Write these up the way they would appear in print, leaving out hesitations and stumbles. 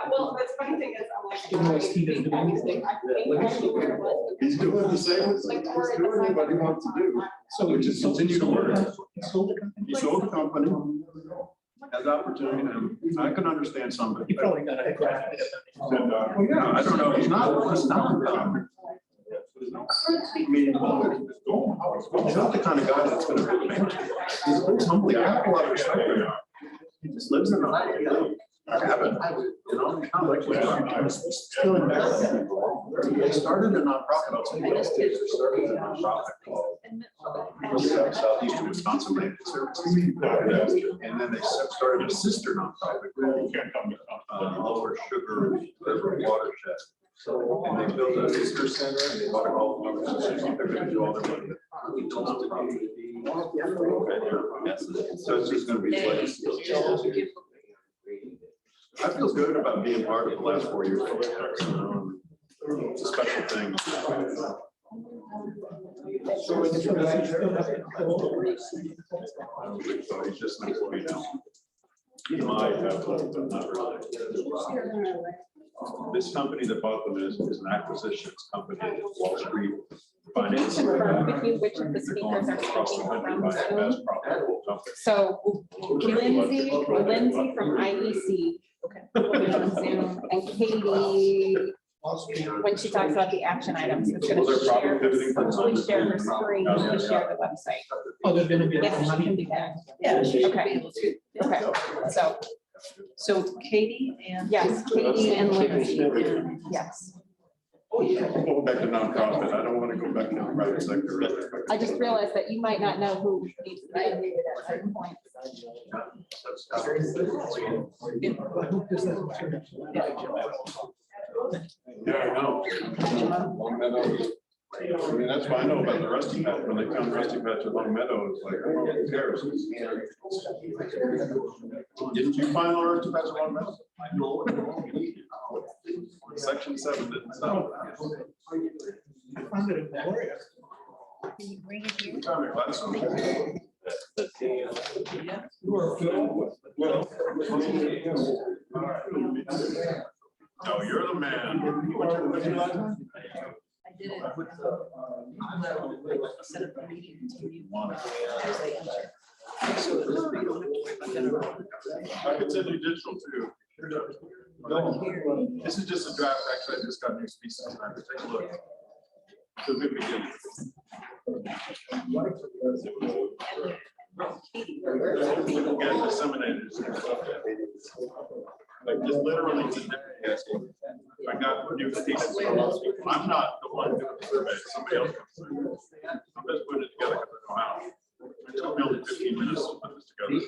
Well, that's funny thing is, I'm like, He's doing the same as he's doing what he wants to do. So we just continue to work. He sold the company, has opportunity, and I can understand somebody. You probably got a graphic. Well, yeah, I don't know. He's not. He's not the kind of guy that's going to be managed. He's humbly. I have a lot of respect for him. He just lives in a cabin, you know, kind of like they started a nonprofit. I'll tell you what, they started a nonprofit called Southeastern Wisconsin Land Services. And then they started a sister nonprofit called Lower Sugar River Watershed. And they built a visitor center and they bought a golf club. They're going to do all their money. So it's just going to be like. I feel good about being part of the last 4 years. It's a special thing. I don't think so. He's just next to me now. He might have, but not really. This company that bought them is an acquisitions company, Wall Street Finance. Confirm with you which of the speakers are speaking from Zoom. So Lindsay from IEC. Okay. Will be on Zoom, and Katie, when she talks about the action items, it's going to share her screen, to share the website. Oh, they're going to be. Yes, she can do that. Yeah, she should be Okay. able to. Okay, So Katie and. yes, Katie and Lindsay, and- yes. I'm going back to nonprofit. I don't want to go back to the private sector. I just realized that you might not know who needs to be unmuted at certain points. Yeah, I know. Long Meadow. I mean, that's why I know about the Rusty Patch. When they found Rusty Patch at Long Meadow, it's like, oh, who cares? Didn't you find the Rusty Patch at Long Meadow? Section 7 didn't stop. I found it in that area. Can you bring it here? Time it lasts so long. Yeah. You are Phil. No, you're the man. What's your last name? I did it. Set up a meeting. So you don't have to worry about that. I could send you digital too. No, this is just a draft. Actually, I just got new species. I have to take a look. So good beginning. Get disseminated. Like just literally today, I got new pieces. I'm not the one doing the survey. Somebody else. I'm just putting it together because I know how. It took me only 15 minutes to put this together.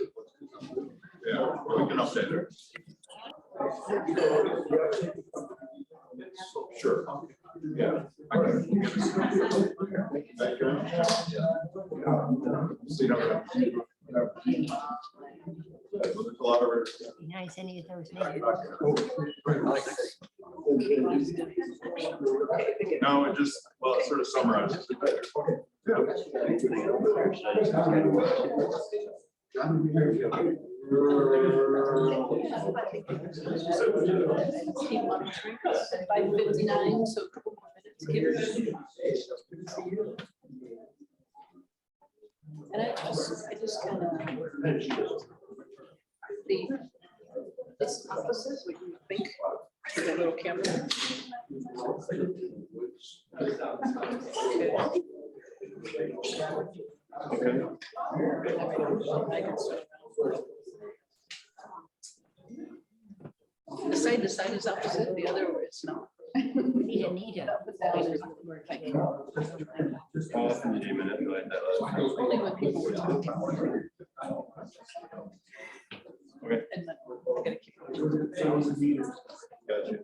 Yeah, we can update it. Sure. Yeah. There's a lot of Nice, any of those names. no, it just, well, it sort of summarizes it better. Keep monitoring. 5:59, so a couple more minutes. Give it. And I just kind of this opposite, what you think, with a little camera. Okay. The side to side is opposite, the other it's not. Need a needle. Only when people were talking. Okay. And then I gotta keep it. Gotcha.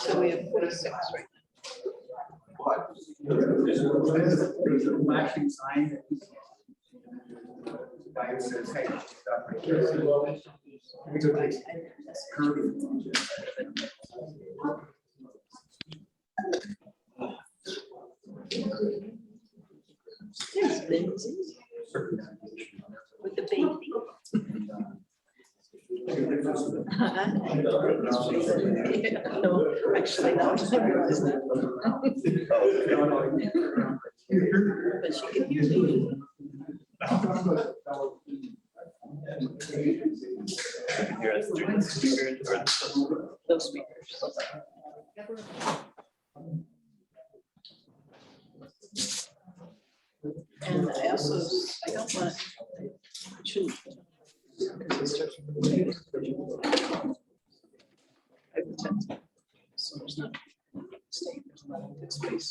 So we have 46 right There's a flashing sign. There's Lindsay with the baby. No, actually, no, I realized that. But she can hear me. Here as through the speakers or Those speakers. And I also, I don't want, I shouldn't. I pretend. So there's not. There's not a good space.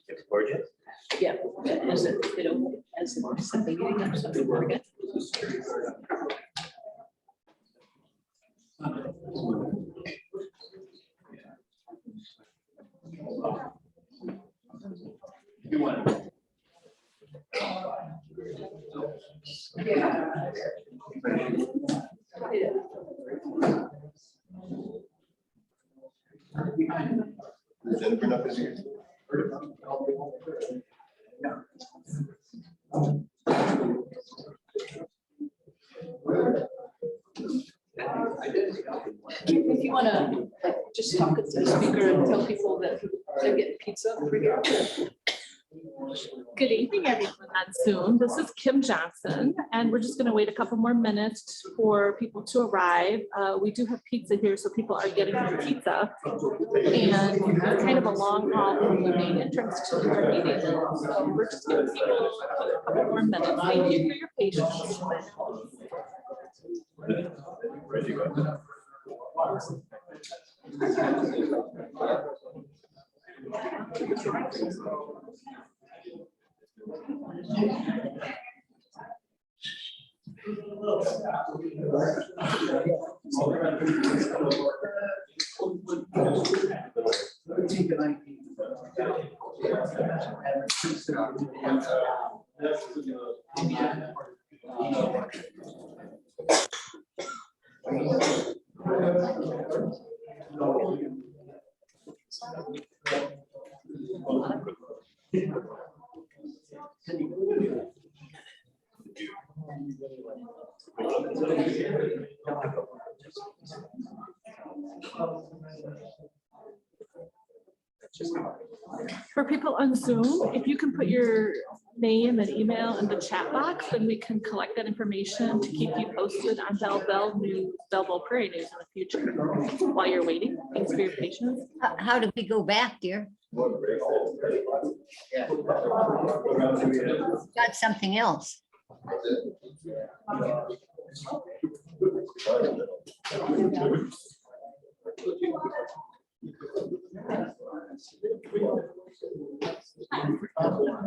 it's gorgeous. Yeah, as it, you know, as it's at the beginning of something, we're good. You want it? Jennifer not busy. If you want to just talk at the speaker and tell people that they're getting pizza over here. Good evening, everyone on Zoom. This is Kim Johnson, and we're just going to wait a couple more minutes for people to arrive. We do have pizza here, so people are getting their pizza. And kind of a long haul from the main entrance to our meeting. So we're just giving people a couple more minutes. Thank you for your patience. Ready to go. For people on Zoom, if you can put your name and email in the chat box, then we can collect that information to keep you posted on Belleville Prairie news in the future. While you're waiting, thanks for your patience. How do we go back, dear? Got something else. How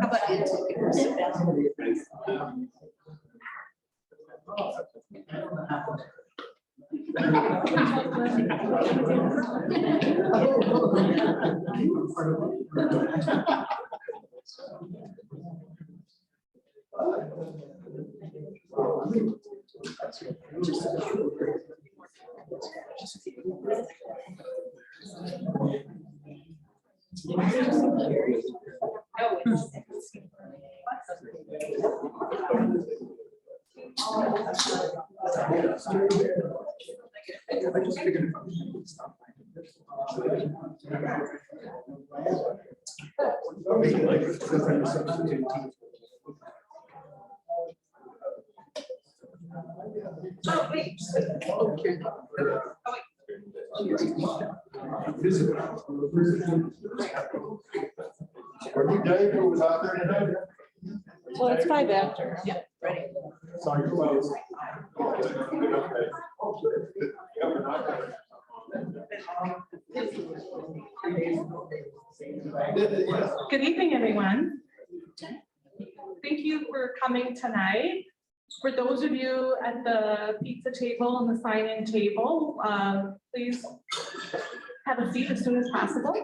about you two people sit down? Are you Dave who was out there today? Well, it's 5 after. Yeah, ready. Sorry, you're close. Good evening, everyone. Thank you for coming tonight. For those of you at the pizza table and the sign-in table, please have a seat as soon as possible.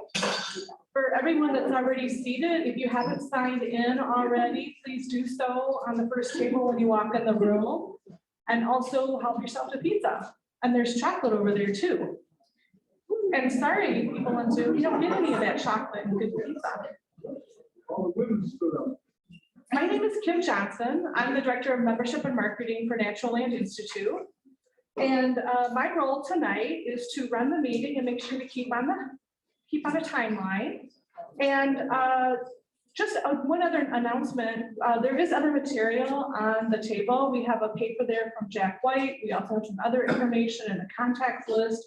For everyone that's already seated, if you haven't signed in already, please do so on the first table when you walk in the room. And also help yourself to pizza. And there's chocolate over there too. And sorry, people on Zoom, you don't get any of that chocolate and good pizza. My name is Kim Johnson. I'm the Director of Membership and Marketing for Natural Land Institute. And my role tonight is to run the meeting and make sure to keep on a timeline. And just one other announcement, there is other material on the table. We have a paper there from Jack White. We also have some other information in the contact list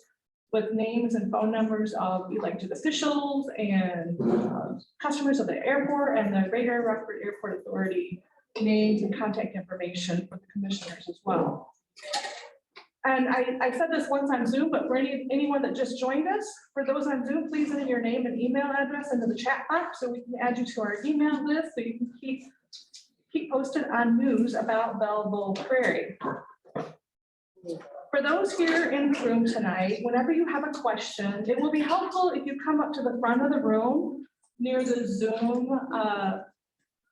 with names and phone numbers of elected officials and customers of the airport and the Greater Rockford Airport Authority names and contact information for the commissioners as well. And I said this once on Zoom, but for anyone that just joined us, for those on Zoom, please enter your name and email address into the chat box so we can add you to our email list so you can keep posted on news about Belleville Prairie. For those here in the room tonight, whenever you have a question, it will be helpful if you come up to the front of the room near the Zoom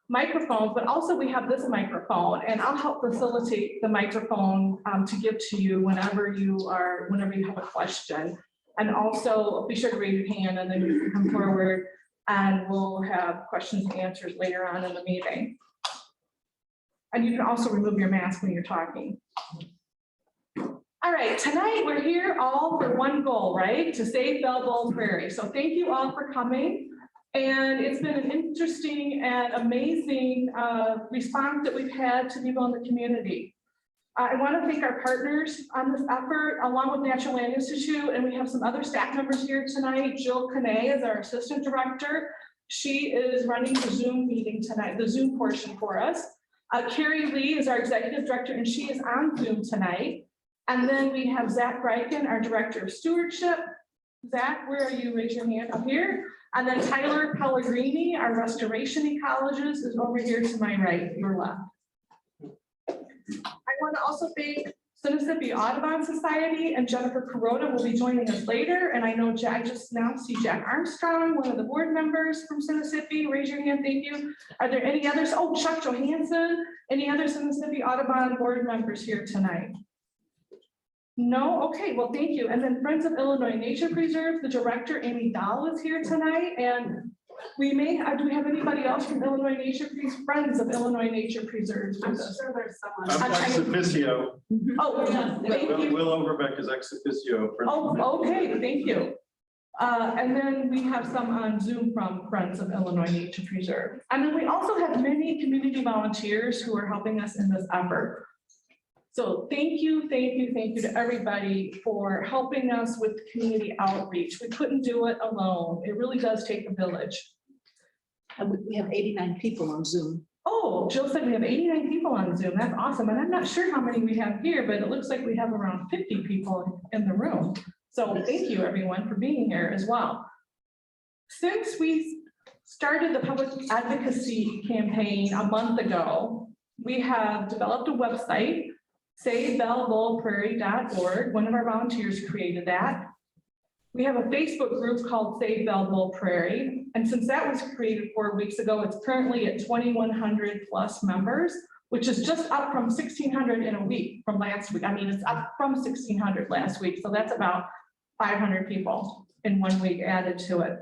microphones, but also we have this microphone, and I'll help facilitate the microphone to give to you whenever you have a question. And also be sure to raise your hand and then you can come forward and we'll have questions and answers later on in the meeting. And you can also remove your mask when you're talking. All right, tonight we're here all for one goal, right? To save Belleville Prairie. So thank you all for coming. And it's been an interesting and amazing response that we've had to people in the community. I want to thank our partners on this effort, along with Natural Land Institute, and we have some other staff members here tonight. Jill Canay is our assistant director. She is running the Zoom meeting tonight, the Zoom portion for us. Carrie Lee is our executive director, and she is on Zoom tonight. And then we have Zach Bryken, our director of stewardship. Zach, where are you? Raise your hand up here. And then Tyler Pellegrini, our restoration ecologist, is over here to my right, your left. I want to also thank Mississippi Audubon Society, and Jennifer Kuroda will be joining us later. And I know I just now see Jack Armstrong, one of the board members from Mississippi. Raise your hand, thank you. Are there any others? Oh, Chuck Johansson, any other Mississippi Audubon board members here tonight? No, okay, well, thank you. And then Friends of Illinois Nature Preserve, the director, Amy Dahl, is here tonight. And we may have, do we have anybody else from Illinois Nature Preserve, Friends of Illinois Nature Preserve? I'm sure there's someone. I'm ex officio. Oh, thank you. Will Overbeck is ex officio. Oh, okay, thank you. And then we have some on Zoom from Friends of Illinois Nature Preserve. And then we also have many community volunteers who are helping us in this effort. So thank you to everybody for helping us with community outreach. We couldn't do it alone. It really does take a village. And we have 89 people on Zoom. Oh, Jill said we have 89 people on Zoom. That's awesome. And I'm not sure how many we have here, but it looks like we have around 50 people in the room. So thank you everyone for being here as well. Since we started the public advocacy campaign a month ago, we have developed a website, SaveBellevulePrairie.org. One of our volunteers created that. We have a Facebook group called Save Belleville Prairie. And since that was created 4 weeks ago, it's currently at 2,100 plus members, which is just up from 1,600 in a week from last week. I mean, it's up from 1,600 last week. So that's about 500 people in 1 week added to it.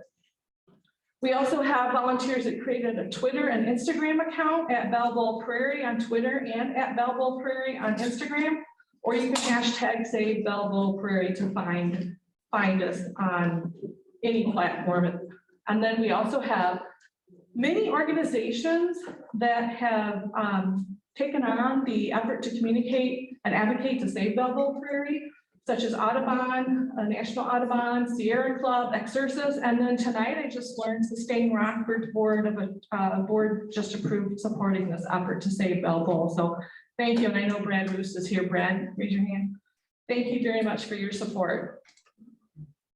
We also have volunteers that created a Twitter and Instagram account at Belleville Prairie on Twitter and at Belleville Prairie on Instagram, or you can hashtag Save Belleville Prairie to find us on any platform. And then we also have many organizations that have taken on the effort to communicate and advocate to save Belleville Prairie, such as Audubon, National Audubon, Sierra Club, Exercis, and then tonight I just learned Sustain Rockford's board just approved supporting this effort to save Belleville. So thank you, and I know Brad Roos is here. Brad, raise your hand. Thank you very much for your support.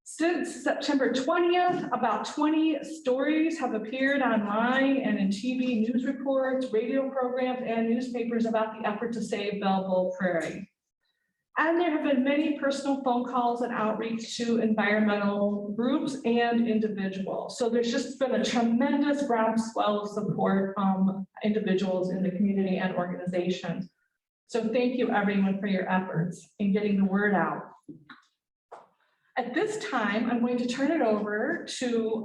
Since September 20th, about 20 stories have appeared online and in TV news reports, radio programs, and newspapers about the effort to save Belleville Prairie. And there have been many personal phone calls and outreach to environmental groups and individuals. So there's just been a tremendous groundswell of support from individuals in the community and organizations. So thank you everyone for your efforts in getting the word out. At this time, I'm going to turn it over to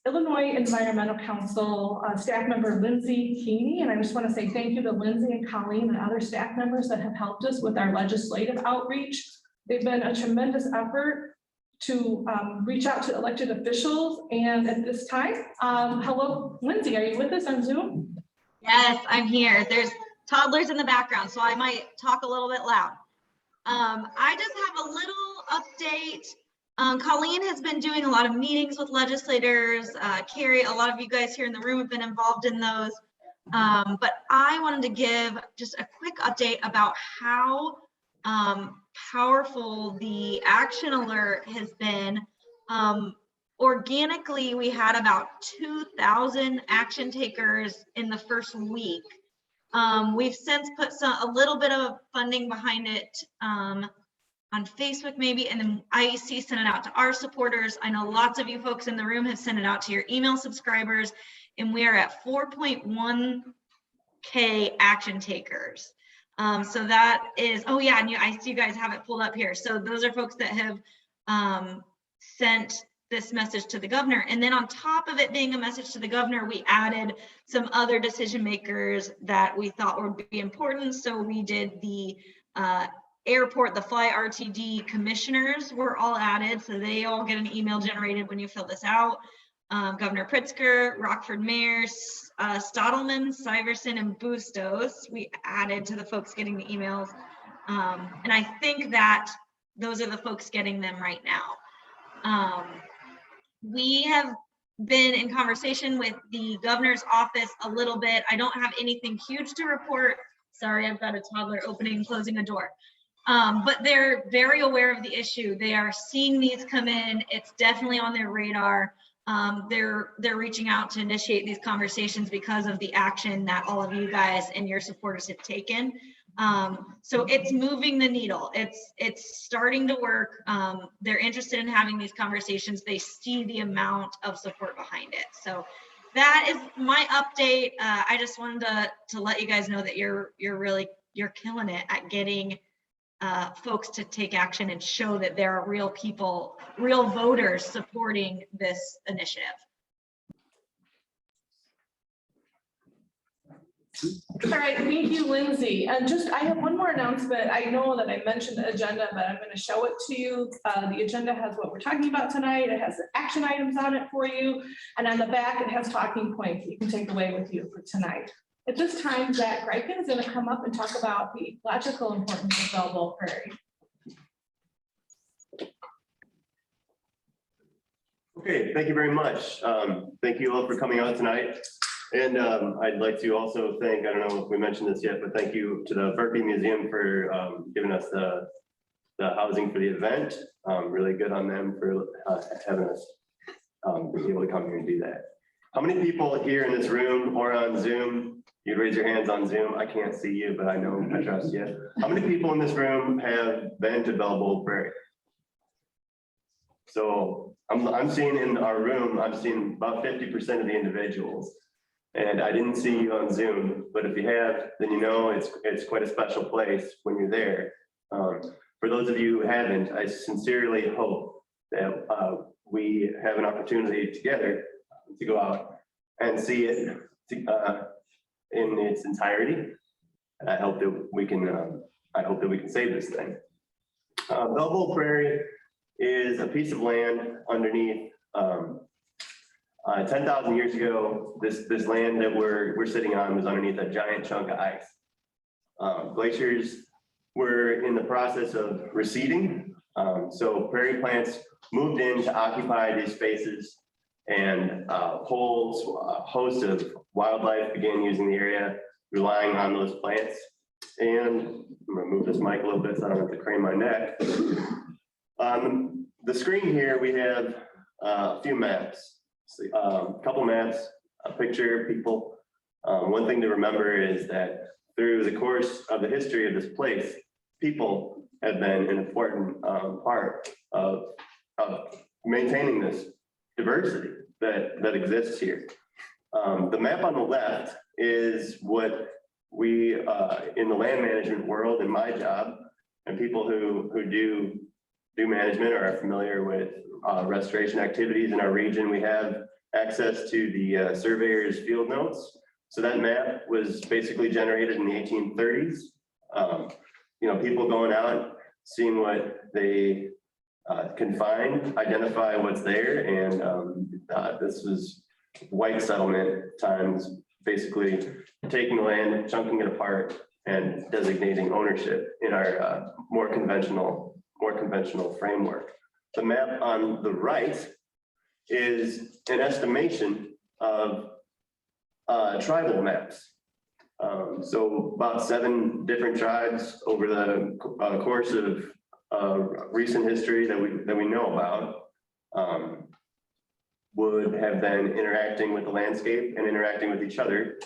Illinois Environmental Council staff member Lindsay Keeney. And I just want to say thank you to Lindsay and Colleen and other staff members that have helped us with our legislative outreach. They've been a tremendous effort to reach out to elected officials. And at this time, hello, Lindsay, are you with us on Zoom? Yes, I'm here. There's toddlers in the background, so I might talk a little bit loud. I just have a little update. Colleen has been doing a lot of meetings with legislators. Carrie, a lot of you guys here in the room have been involved in those. But I wanted to give just a quick update about how powerful the action alert has been. Organically, we had about 2,000 action takers in the first week. We've since put a little bit of funding behind it on Facebook maybe, and then IEC sent it out to our supporters. I know lots of you folks in the room have sent it out to your email subscribers, and we are at 4.1K action takers. So that is, oh yeah, and I see you guys have it pulled up here. So those are folks that have sent this message to the governor. And then on top of it being a message to the governor, we added some other decision makers that we thought would be important. So we did the airport, the fly RTD commissioners were all added. So they all get an email generated when you fill this out. Governor Pritzker, Rockford Mayor, Stottleman, Syverson, and Bustos, we added to the folks getting the emails. And I think that those are the folks getting them right now. We have been in conversation with the governor's office a little bit. I don't have anything huge to report. Sorry, I've got a toddler opening and closing a door. But they're very aware of the issue. They are seeing these come in. It's definitely on their radar. They're reaching out to initiate these conversations because of the action that all of you guys and your supporters have taken. So it's moving the needle. It's starting to work. They're interested in having these conversations. They see the amount of support behind it. So that is my update. I just wanted to let you guys know that you're killing it at getting folks to take action and show that there are real people, real voters supporting this initiative. All right, thank you, Lindsay. And I have one more announcement. I know that I mentioned the agenda, but I'm going to show it to you. The agenda has what we're talking about tonight. It has the action items on it for you. And on the back, it has talking points you can take away with you for tonight. At this time, Zach Greiken is going to come up and talk about the ecological importance of Belleville Prairie. Okay, thank you very much. Thank you all for coming out tonight. And I'd like to also thank, I don't know if we mentioned this yet, but thank you to the Berkeley Museum for giving us the housing for the event. Really good on them for having us be able to come here and do that. How many people here in this room or on Zoom, you'd raise your hands on Zoom? I can't see you, but I know I trust you. How many people in this room have been to Belleville Prairie? So I'm seeing in our room, I'm seeing about 50% of the individuals. And I didn't see you on Zoom, but if you have, then you know it's quite a special place when you're there. For those of you who haven't, I sincerely hope that we have an opportunity together to go out and see it in its entirety. And I hope that we can. I hope that we can save this thing. Belleville Prairie is a piece of land underneath. 10,000 years ago, this land that we're sitting on was underneath a giant chunk of ice. Glaciers were in the process of receding, so prairie plants moved in to occupy these spaces, and a whole host of wildlife began using the area, relying on those plants. And I'm gonna move this mic a little bit so I don't have to crane my neck. On the screen here, we have a few maps. A couple maps, a picture of people. One thing to remember is that through the course of the history of this place, people have been an important part of maintaining this diversity that exists here. The map on the left is what we, in the land management world, in my job, and people who do management or are familiar with restoration activities in our region, we have access to the surveyor's field notes. So that map was basically generated in the 1830s. People going out, seeing what they can find, identify what's there, and this was white settlement times, basically taking the land, chunking it apart, and designating ownership in our more conventional framework. The map on the right is an estimation of tribal maps. So about 7 different tribes over the course of recent history that we know about would have been interacting with the landscape and interacting with each other.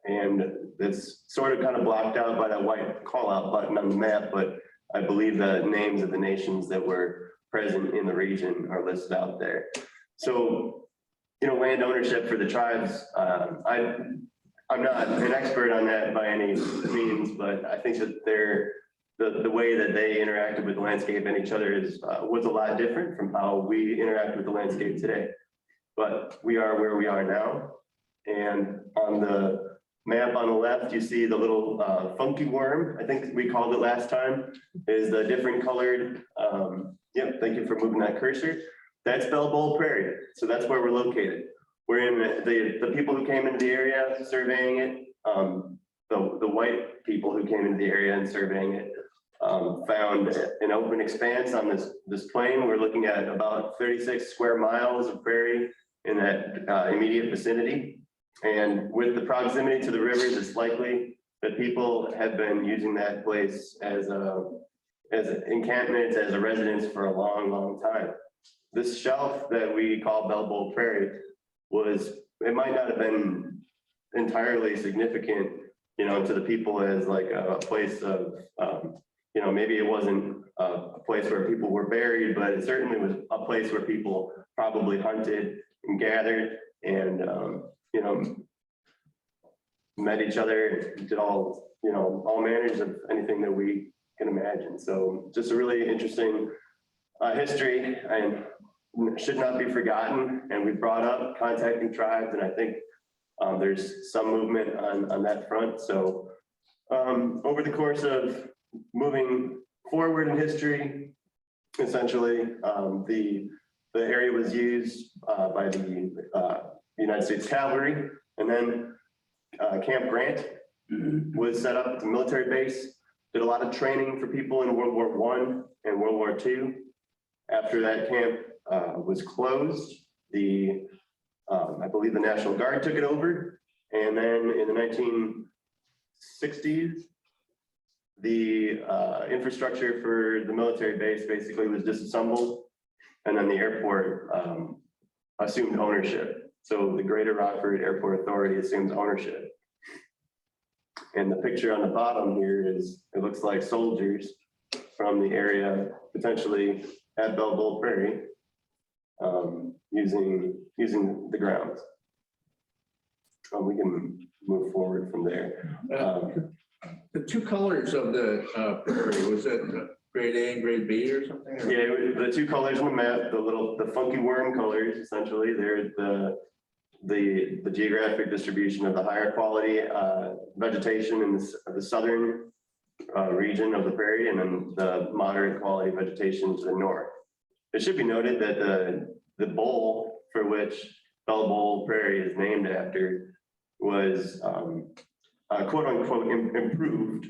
And it's sort of kind of blocked out by that white call out button on the map, but I believe the names of the nations that were present in the region are listed out there. So, land ownership for the tribes, I'm not an expert on that by any means, but I think that the way that they interacted with the landscape and each other was a lot different from how we interact with the landscape today. But we are where we are now. And on the map on the left, you see the little funky worm, I think we called it last time, is the different colored, thank you for moving that cursor. That's Bellbowl Prairie. So that's where we're located. We're in the people who came into the area surveying it, the white people who came into the area and surveying it, found an open expanse on this plain. We're looking at about 36 square miles of prairie in that immediate vicinity. And with the proximity to the rivers, it's likely that people have been using that place as encampments, as a residence for a long, long time. This shelf that we call Bellbowl Prairie it might not have been entirely significant, to the people as like a place of, maybe it wasn't a place where people were buried, but it certainly was a place where people probably hunted and gathered and, met each other, did all manners of anything that we can imagine. So just a really interesting history and should not be forgotten. And we brought up contacting tribes, and I think there's some movement on that front. So over the course of moving forward in history, essentially, the area was used by the United States Cavalry, and then Camp Grant was set up as a military base, did a lot of training for people in World War I and World War II. After that camp was closed, I believe the National Guard took it over. And then in the 1960s, the infrastructure for the military base basically was disassembled. And then the airport assumed ownership. So the Greater Rockford Airport Authority assumes ownership. And the picture on the bottom here it looks like soldiers from the area, potentially at Bellbowl Prairie, using the grounds. We can move forward from there. The 2 colors of the prairie, was it grade A and grade B or something? Or? Yeah, the 2 colors on the map, the funky worm colors, essentially, they're the geographic distribution of the higher quality vegetation in the southern region of the prairie, and then the moderate quality vegetation to the north. It should be noted that the bowl for which Bellbowl Prairie is named after was quote unquote improved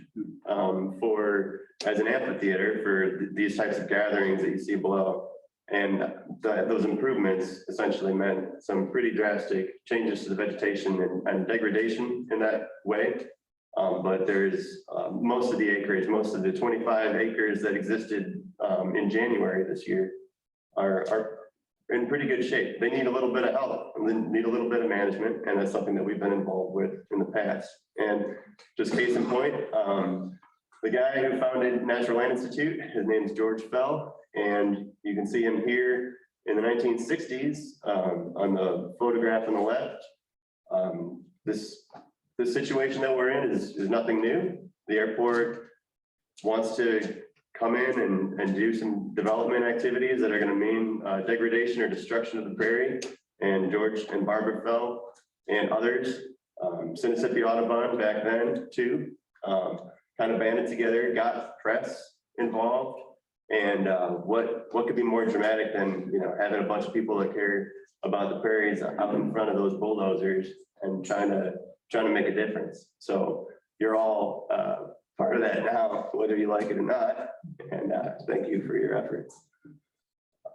as an amphitheater for these types of gatherings that you see below. And those improvements essentially meant some pretty drastic changes to the vegetation and degradation in that way. But there's most of the acreage, most of the 25 acres that existed in January this year are in pretty good shape. They need a little bit of help and then need a little bit of management. And that's something that we've been involved with in the past. And just case in point, the guy who founded Natural Land Institute. His name is George Fell, and you can see him here in the 1960s on the photograph on the left. This situation that we're in is nothing new. The airport wants to come in and do some development activities that are going to mean degradation or destruction of the prairie. And George and Barbara Fell and others, Mississippi Audubon back then too, kind of banded together, got press involved. And what could be more dramatic than having a bunch of people that care about the prairies out in front of those bulldozers and trying to make a difference. So you're all part of that now, whether you like it or not. And thank you for your efforts.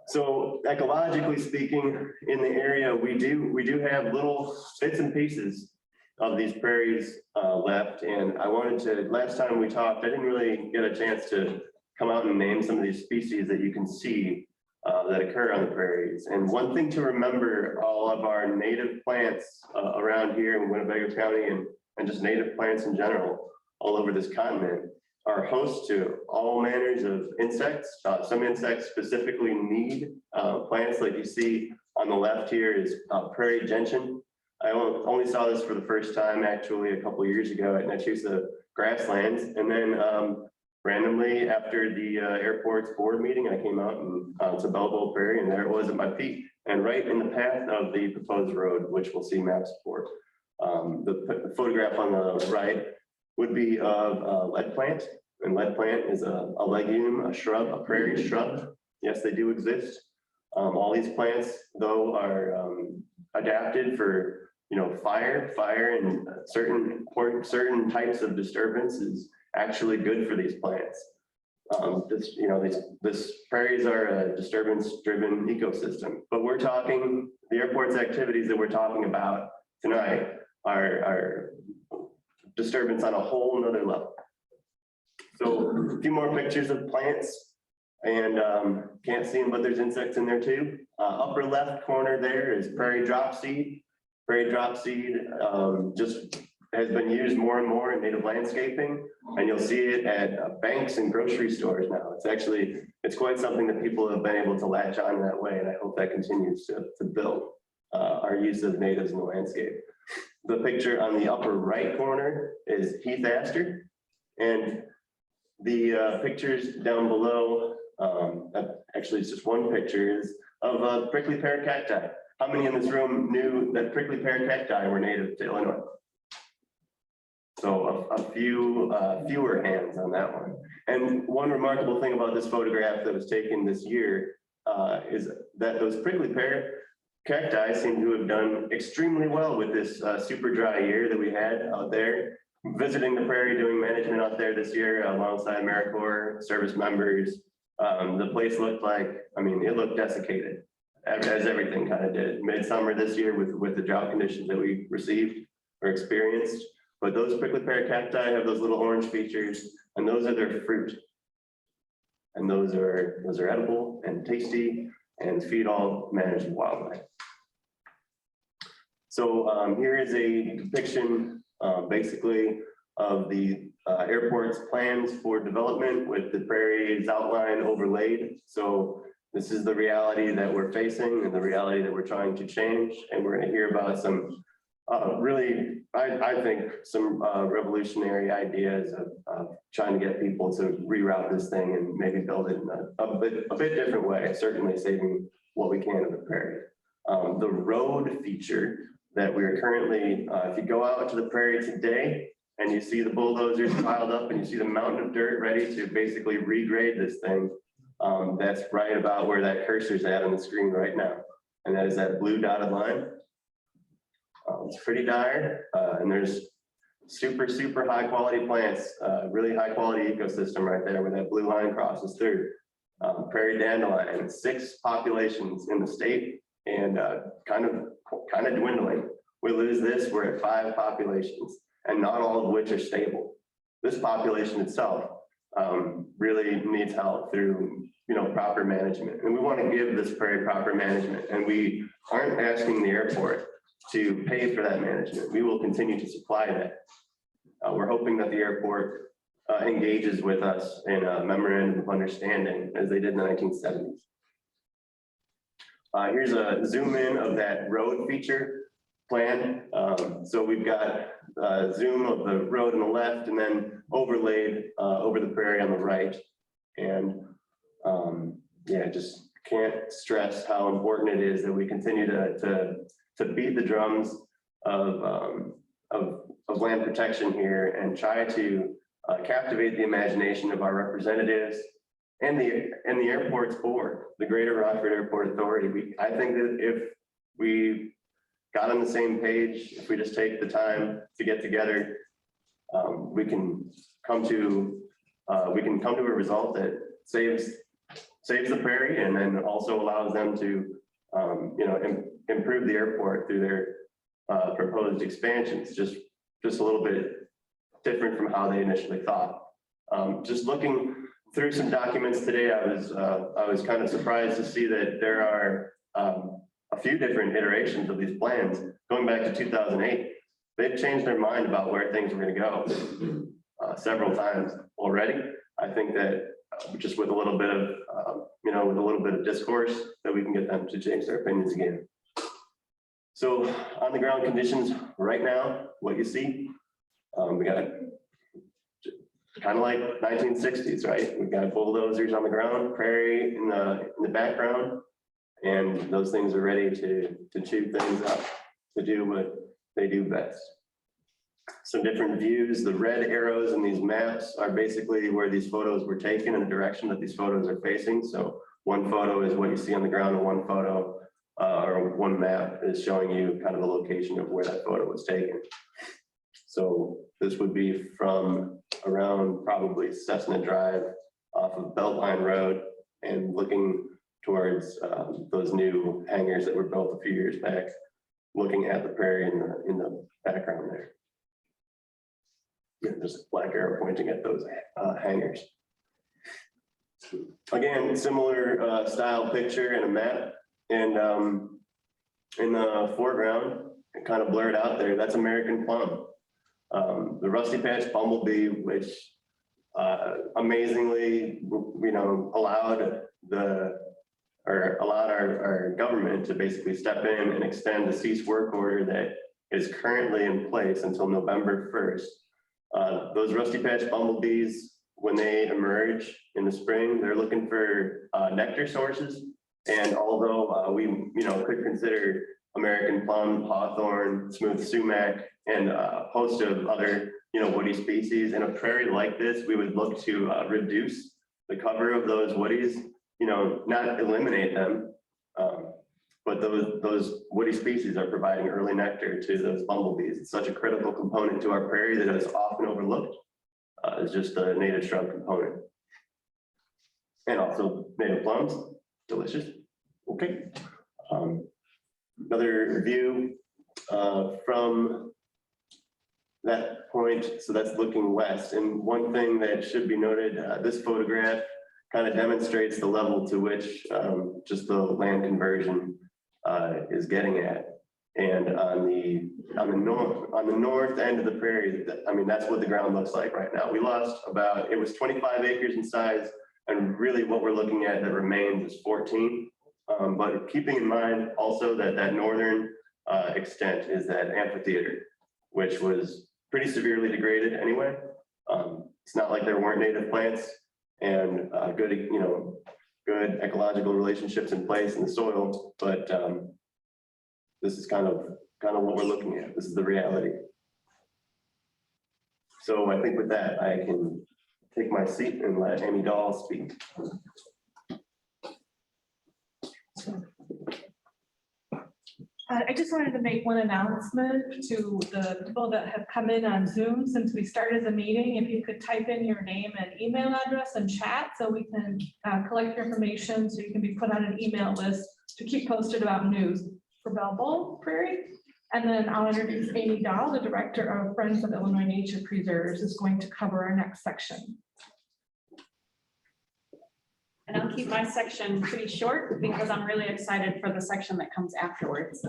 So ecologically speaking, in the area, we do have little bits and pieces of these prairies left. And I wanted to, last time we talked, I didn't really get a chance to come out and name some of these species that you can see that occur on the prairies. And one thing to remember, all of our native plants around here in Winnebago County and just native plants in general, all over this continent, are host to all manners of insects. Some insects specifically need plants, like you see on the left here is prairie gentian. I only saw this for the first time actually a couple of years ago at Nachusa Grasslands. And then randomly after the airport's board meeting, I came out to Belleville Prairie, and there it was at my feet, and right in the path of the proposed road, which we'll see maps for. The photograph on the right would be of a lead plant, and lead plant is a legume, a shrub, a prairie shrub. Yes, they do exist. All these plants, though, are adapted for fire and certain types of disturbance is actually good for these plants. This prairies are a disturbance-driven ecosystem, but we're talking the airport's activities that we're talking about tonight are disturbance on a whole nother level. So a few more pictures of plants, and can't see them, but there's insects in there too. Upper left corner there is prairie dropseed. Prairie dropseed just has been used more and more in native landscaping, and you'll see it at banks and grocery stores now. It's quite something that people have been able to latch on that way, and I hope that continues to build our use of natives in the landscape. The picture on the upper right corner is heath aster, and the pictures down below, actually it's just one picture, is of prickly pear cacti. How many in this room knew that prickly pear cacti were native to Illinois? So a few fewer hands on that one. And one remarkable thing about this photograph that was taken this year is that those prickly pear cacti seem to have done extremely well with this super dry year that we had out there. Visiting the prairie, doing management out there this year alongside AmeriCorps service members. The place looked like, it looked desiccated, as everything kind of did. Midsummer this year with the drought conditions that we received or experienced. But those prickly pear cacti have those little orange features, and those are their fruit. And those are edible and tasty and feed all manners of wildlife. So here is a depiction basically of the airport's plans for development with the prairies outline overlaid. So this is the reality that we're facing and the reality that we're trying to change. And we're going to hear about some really, I think, some revolutionary ideas of trying to get people to reroute this thing and maybe build it in a bit different way, certainly saving what we can of the prairie. The road feature that we're currently, if you go out to the prairie today and you see the bulldozers piled up and you see the mountain of dirt ready to basically regrade this thing, that's right about where that cursor's at on the screen right now. And that is that blue dotted line. It's pretty dire, and there's super high quality plants, really high quality ecosystem right there where that blue line crosses through. Prairie dandelion, 6 populations in the state, and kind of dwindling. We lose this, we're at 5 populations, and not all of which are stable. This population itself really needs help through proper management, and we want to give this prairie proper management, and we aren't asking the airport to pay for that management. We will continue to supply that. We're hoping that the airport engages with us in a memorandum of understanding as they did in the 1970s. Here's a zoom in of that road feature plan. So we've got a zoom of the road on the left and then overlaid over the prairie on the right. And yeah, just can't stress how important it is that we continue to beat the drums of land protection here and try to captivate the imagination of our representatives and the airport's board, the Greater Rockford Airport Authority. I think that if we got on the same page, if we just take the time to get together, we can come to a result that saves the prairie and then also allows them to improve the airport through their proposed expansions, just a little bit different from how they initially thought. Just looking through some documents today, I was kind of surprised to see that there are a few different iterations of these plans going back to 2008. They've changed their mind about where things are going to go several times already. I think that just with a little bit of discourse, that we can get them to change their opinions again. So on the ground conditions right now, what you see, we got kind of like 1960s, right? We've got bulldozers on the ground, prairie in the background, and those things are ready to chew things up, to do what they do best. Some different views. The red arrows in these maps are basically where these photos were taken and the direction that these photos are facing. So one photo is what you see on the ground, and one photo or one map is showing you kind of the location of where that photo was taken. So this would be from around probably Cessna Drive off of Beltline Road and looking towards those new hangars that were built a few years back, looking at the prairie in the background there. Yeah, there's a black arrow pointing at those hangars. Again, similar style picture and a map, and in the foreground, and kind of blurred out there, that's American plum. The rusty patch bumblebee, which amazingly, allowed our government to basically step in and extend the cease work order that is currently in place until November 1st. Those rusty patch bumblebees, when they emerge in the spring, they're looking for nectar sources. And although we, could consider American plum, hawthorn, smooth sumac, and a host of other, woody species in a prairie like this, we would look to reduce the cover of those woodies, not eliminate them, but those woody species are providing early nectar to those bumblebees. It's such a critical component to our prairie that is often overlooked. It's just a native shrub component. And also native plums, delicious. Okay. Another view from that point, so that's looking west. And one thing that should be noted, this photograph kind of demonstrates the level to which just the land conversion is getting at. And on the north end of the prairie, that's what the ground looks like right now. We lost it was 25 acres in size, and really what we're looking at that remains is 14. But keeping in mind also that northern extent is that amphitheater, which was pretty severely degraded anyway. It's not like there weren't native plants and good ecological relationships in place in the soil, but this is kind of what we're looking at. This is the reality. So I think with that, I can take my seat and let Amy Dahl speak. I just wanted to make one announcement to the people that have come in on Zoom since we started the meeting. If you could type in your name and email address and chat so we can collect your information so you can be put on an email list to keep posted about news for Belleville Prairie. And then I'll introduce Amy Dahl, the Director of Friends of Illinois Nature Preserves, is going to cover our next section. And I'll keep my section pretty short because I'm really excited for the section that comes afterwards.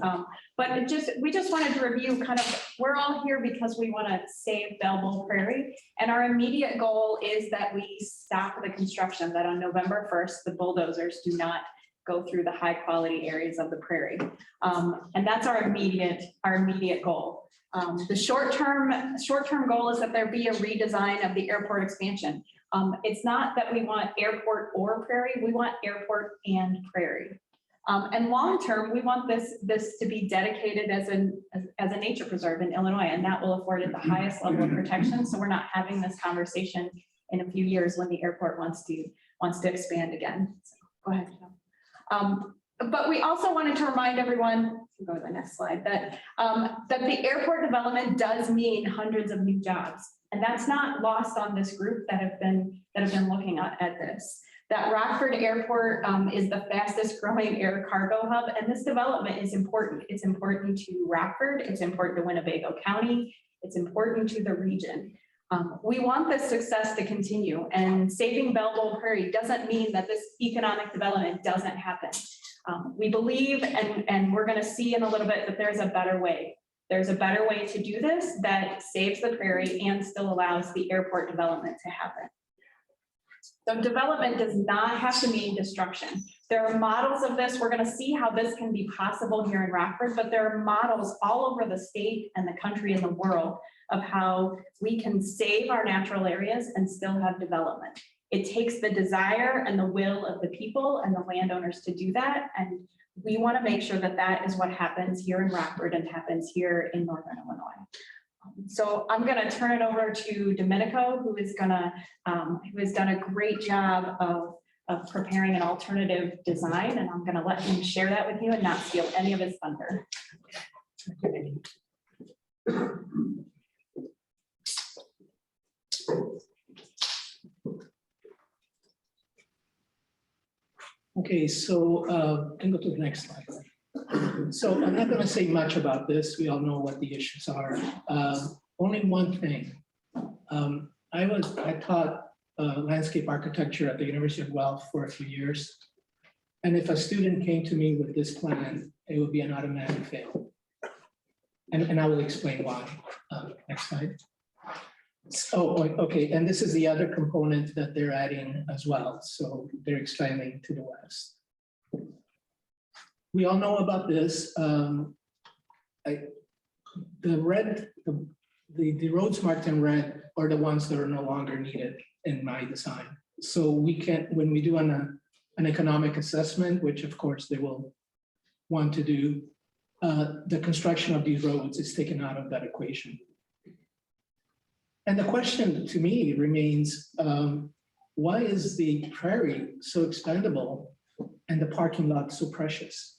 But we just wanted to review kind of, we're all here because we want to save Belleville Prairie. And our immediate goal is that we stop the construction, that on November 1st, the bulldozers do not go through the high quality areas of the prairie. And that's our immediate goal. The short-term goal is that there be a redesign of the airport expansion. It's not that we want airport or prairie, we want airport and prairie. And long-term, we want this to be dedicated as a nature preserve in Illinois, and that will afford it the highest level of protection. So we're not having this conversation in a few years when the airport wants to expand again. So, go ahead. But we also wanted to remind everyone, go to the next slide, that the airport development does mean hundreds of new jobs. And that's not lost on this group that have been looking at this. That Rockford Airport is the fastest growing air cargo hub, and this development is important. It's important to Rockford, it's important to Winnebago County, it's important to the region. We want this success to continue, and saving Belleville Prairie doesn't mean that this economic development doesn't happen. We believe, and we're going to see in a little bit, that there's a better way. There's a better way to do this that saves the prairie and still allows the airport development to happen. So development does not have to mean destruction. There are models of this. We're going to see how this can be possible here in Rockford, but there are models all over the state and the country and the world of how we can save our natural areas and still have development. It takes the desire and the will of the people and the landowners to do that. And we want to make sure that that is what happens here in Rockford and happens here in Northern Illinois. So I'm going to turn it over to Domenico, who has done a great job of preparing an alternative design. And I'm going to let him share that with you and not steal any of his thunder. Okay, so can go to the next slide. So I'm not going to say much about this. We all know what the issues are. Only one thing. I taught landscape architecture at the University of Guelph for a few years. And if a student came to me with this plan, it would be an automatic fail. And I will explain why. Next slide. Oh, okay. And this is the other component that they're adding as well. So they're expanding to the west. We all know about this. The roads marked in red are the ones that are no longer needed in my design. So we can't, when we do an economic assessment, which of course they will want to do, the construction of these roads is taken out of that equation. And the question to me remains, why is the prairie so expandable and the parking lot so precious?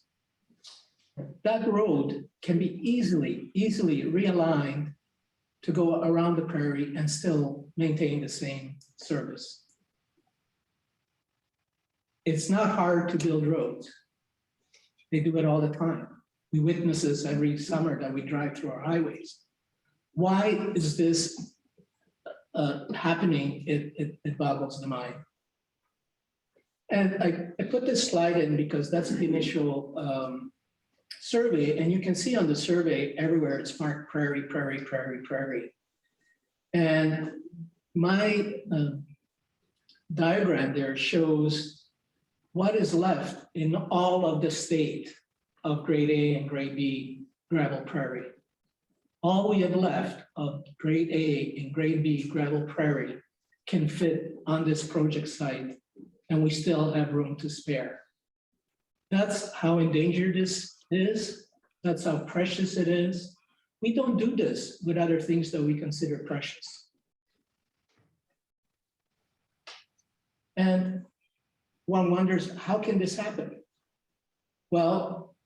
That road can be easily realigned to go around the prairie and still maintain the same service. It's not hard to build roads. They do it all the time. We witness this every summer that we drive through our highways. Why is this happening? It boggles the mind. And I put this slide in because that's the initial survey, and you can see on the survey everywhere it's marked prairie, prairie, prairie, prairie. And my diagram there shows what is left in all of the state of grade A and grade B gravel prairie. All we have left of grade A and grade B gravel prairie can fit on this project site, and we still have room to spare. That's how endangered this is. That's how precious it is. We don't do this with other things that we consider precious. And one wonders, how can this happen? Well,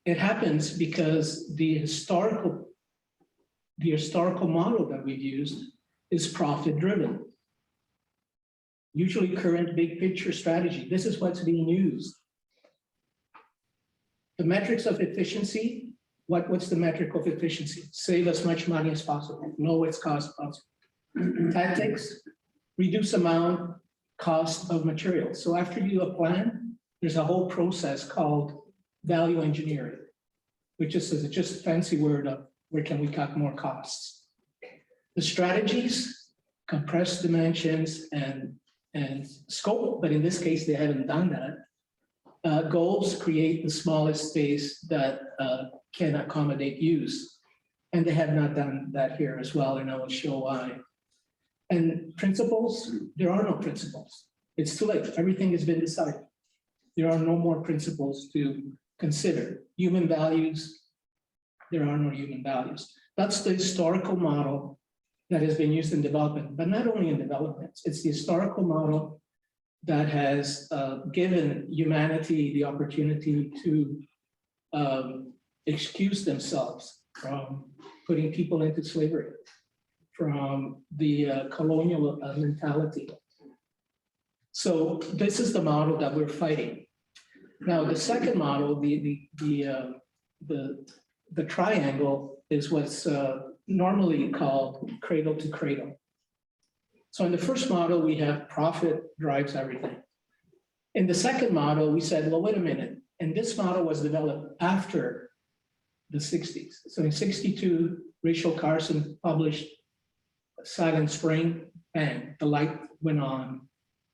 it happens because the historical model that we've used is profit-driven. Usually current big picture strategy. This is what's being used. The metrics of efficiency, what's the metric of efficiency? Save as much money as possible, lowest cost possible. Tactics, reduce amount cost of materials. So after you do a plan, there's a whole process called value engineering, which is just a fancy word of where can we cut more costs. The strategies, compressed dimensions and scope, but in this case, they haven't done that. Goals create the smallest space that can accommodate use. And they have not done that here as well, and I will show why. And principles, there are no principles. It's too late. Everything has been decided. There are no more principles to consider. Human values, there are no human values. That's the historical model that has been used in development, but not only in development. It's the historical model that has given humanity the opportunity to excuse themselves from putting people into slavery, from the colonial mentality. So this is the model that we're fighting. Now, the second model, the triangle, is what's normally called cradle to cradle. So in the first model, we have profit drives everything. In the second model, we said, well, wait a minute. And this model was developed after the 60s. So in 62, Rachel Carson published Silent Spring, and the light went on,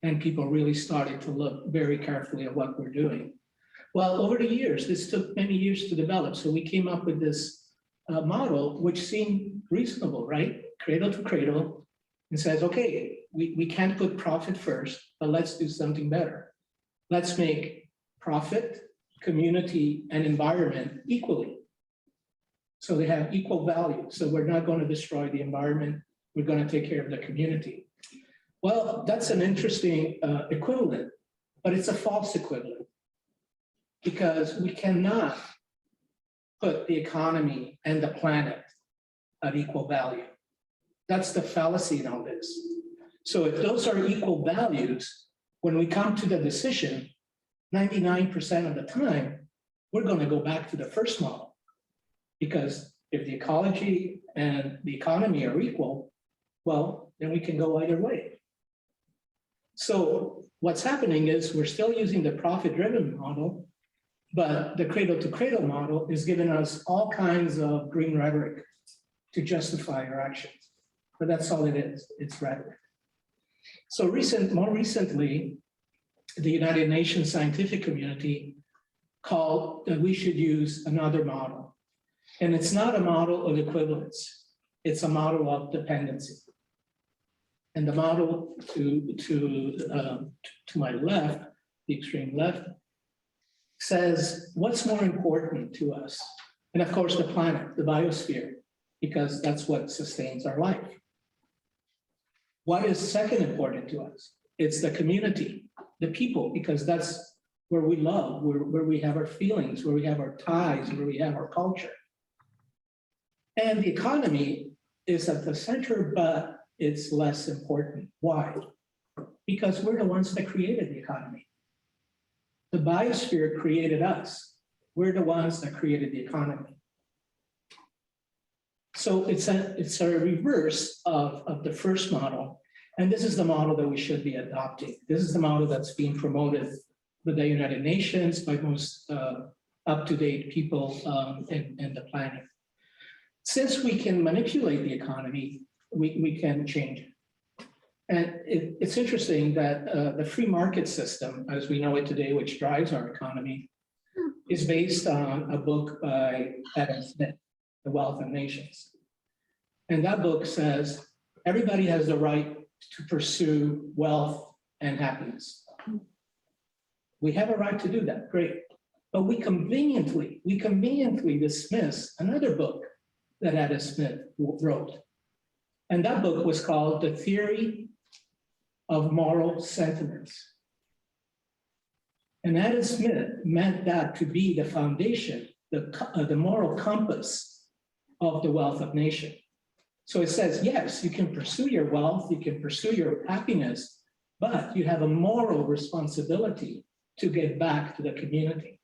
and people really started to look very carefully at what we're doing. Well, over the years, this took many years to develop. So we came up with this model, which seemed reasonable, right? Cradle to cradle, and says, okay, we can't put profit first, but let's do something better. Let's make profit, community, and environment equally. So they have equal value. So we're not going to destroy the environment. We're going to take care of the community. Well, that's an interesting equivalent, but it's a false equivalent, because we cannot put the economy and the planet at equal value. That's the fallacy in all this. So if those are equal values, when we come to the decision, 99% of the time, we're going to go back to the first model. Because if the ecology and the economy are equal, well, then we can go either way. So what's happening is we're still using the profit-driven model, but the cradle-to-cradle model is giving us all kinds of green rhetoric to justify our actions. But that's all it is, it's rhetoric. So more recently, the United Nations scientific community called that we should use another model. And it's not a model of equivalence, it's a model of dependency. And the model to my left, the extreme left, says what's more important to us? And of course, the planet, the biosphere, because that's what sustains our life. What is second important to us? It's the community, the people, because that's where we love, where we have our feelings, where we have our ties, where we have our culture. And the economy is at the center, but it's less important. Why? Because we're the ones that created the economy. The biosphere created us. We're the ones that created the economy. So it's a reverse of the first model. And this is the model that we should be adopting. This is the model that's being promoted with the United Nations by most up-to-date people in the planet. Since we can manipulate the economy, we can change it. And it's interesting that the free market system, as we know it today, which drives our economy, is based on a book by Adam Smith, The Wealth of Nations. And that book says, everybody has the right to pursue wealth and happiness. We have a right to do that, great. But we conveniently dismiss another book that Adam Smith wrote. And that book was called The Theory of Moral Sentiments. And Adam Smith meant that to be the foundation, the moral compass of the wealth of nation. So it says, yes, you can pursue your wealth, you can pursue your happiness, but you have a moral responsibility to get back to the community.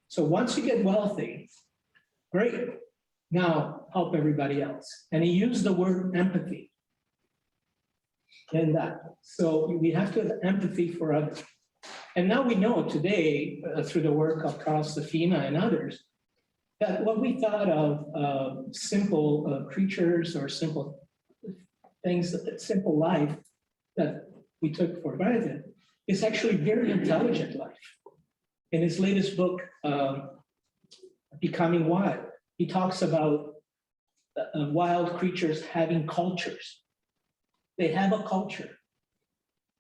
So once you get wealthy, great, now help everybody else. And he used the word empathy. than that. So we have to have empathy for others. And now we know today, through the work of Carl Stefina and others, that what we thought of simple creatures or simple things, simple life that we took for granted is actually very intelligent life. In his latest book, Becoming Wild, he talks about wild creatures having cultures. They have a culture.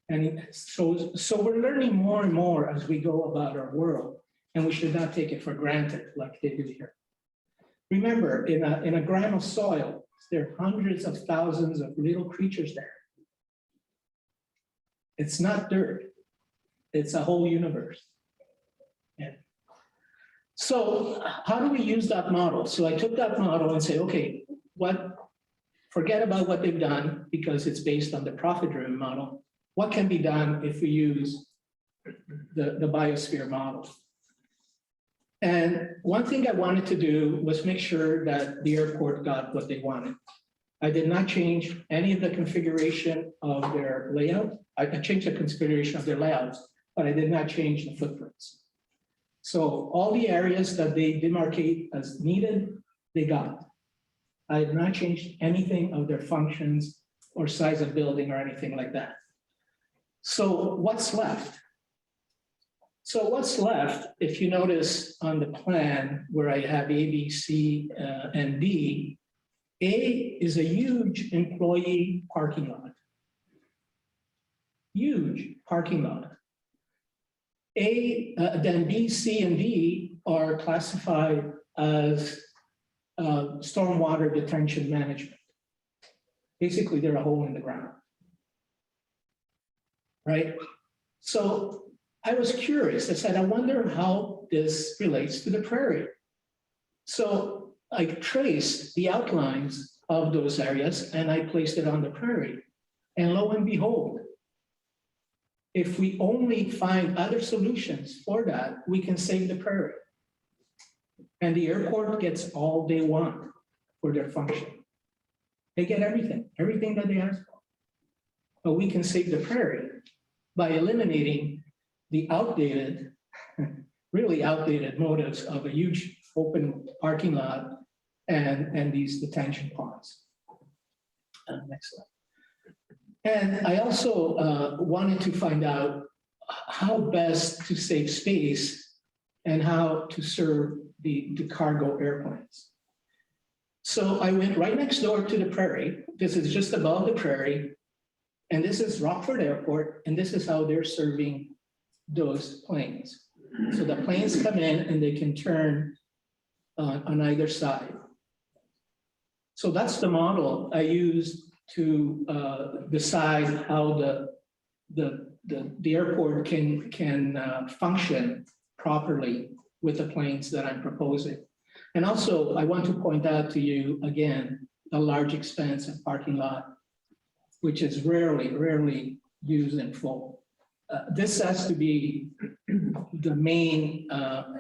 And so we're learning more and more as we go about our world, and we should not take it for granted like they do here. Remember, in a gram of soil, there are hundreds of thousands of little creatures there. It's not dirt, it's a whole universe. Yeah. So how do we use that model? So I took that model and said, okay, forget about what they've done because it's based on the profit-driven model. What can be done if we use the biosphere model? And one thing I wanted to do was make sure that the airport got what they wanted. I did not change any of the configuration of their layout. I changed the configuration of their layouts, but I did not change the footprints. So all the areas that they demarcate as needed, they got. I have not changed anything of their functions or size of building or anything like that. So what's left? So what's left, if you notice on the plan where I have A, B, C, and D, A is a huge employee parking lot. Huge parking lot. Then B, C, and D are classified as stormwater detention management. Basically, they're a hole in the ground. Right? So I was curious. I said, I wonder how this relates to the prairie. So I traced the outlines of those areas and I placed it on the prairie. And lo and behold, if we only find other solutions for that, we can save the prairie. And the airport gets all they want for their function. They get everything that they ask for. But we can save the prairie by eliminating the outdated, really outdated motives of a huge open parking lot and these detention ponds. Next slide. And I also wanted to find out how best to save space and how to serve the cargo airplanes. So I went right next door to the prairie. This is just above the prairie. And this is Rockford Airport. And this is how they're serving those planes. So the planes come in and they can turn on either side. So that's the model I used to decide how the airport can function properly with the planes that I'm proposing. And also, I want to point out to you again, the large expanse of parking lot, which is rarely used in full. This has to be the main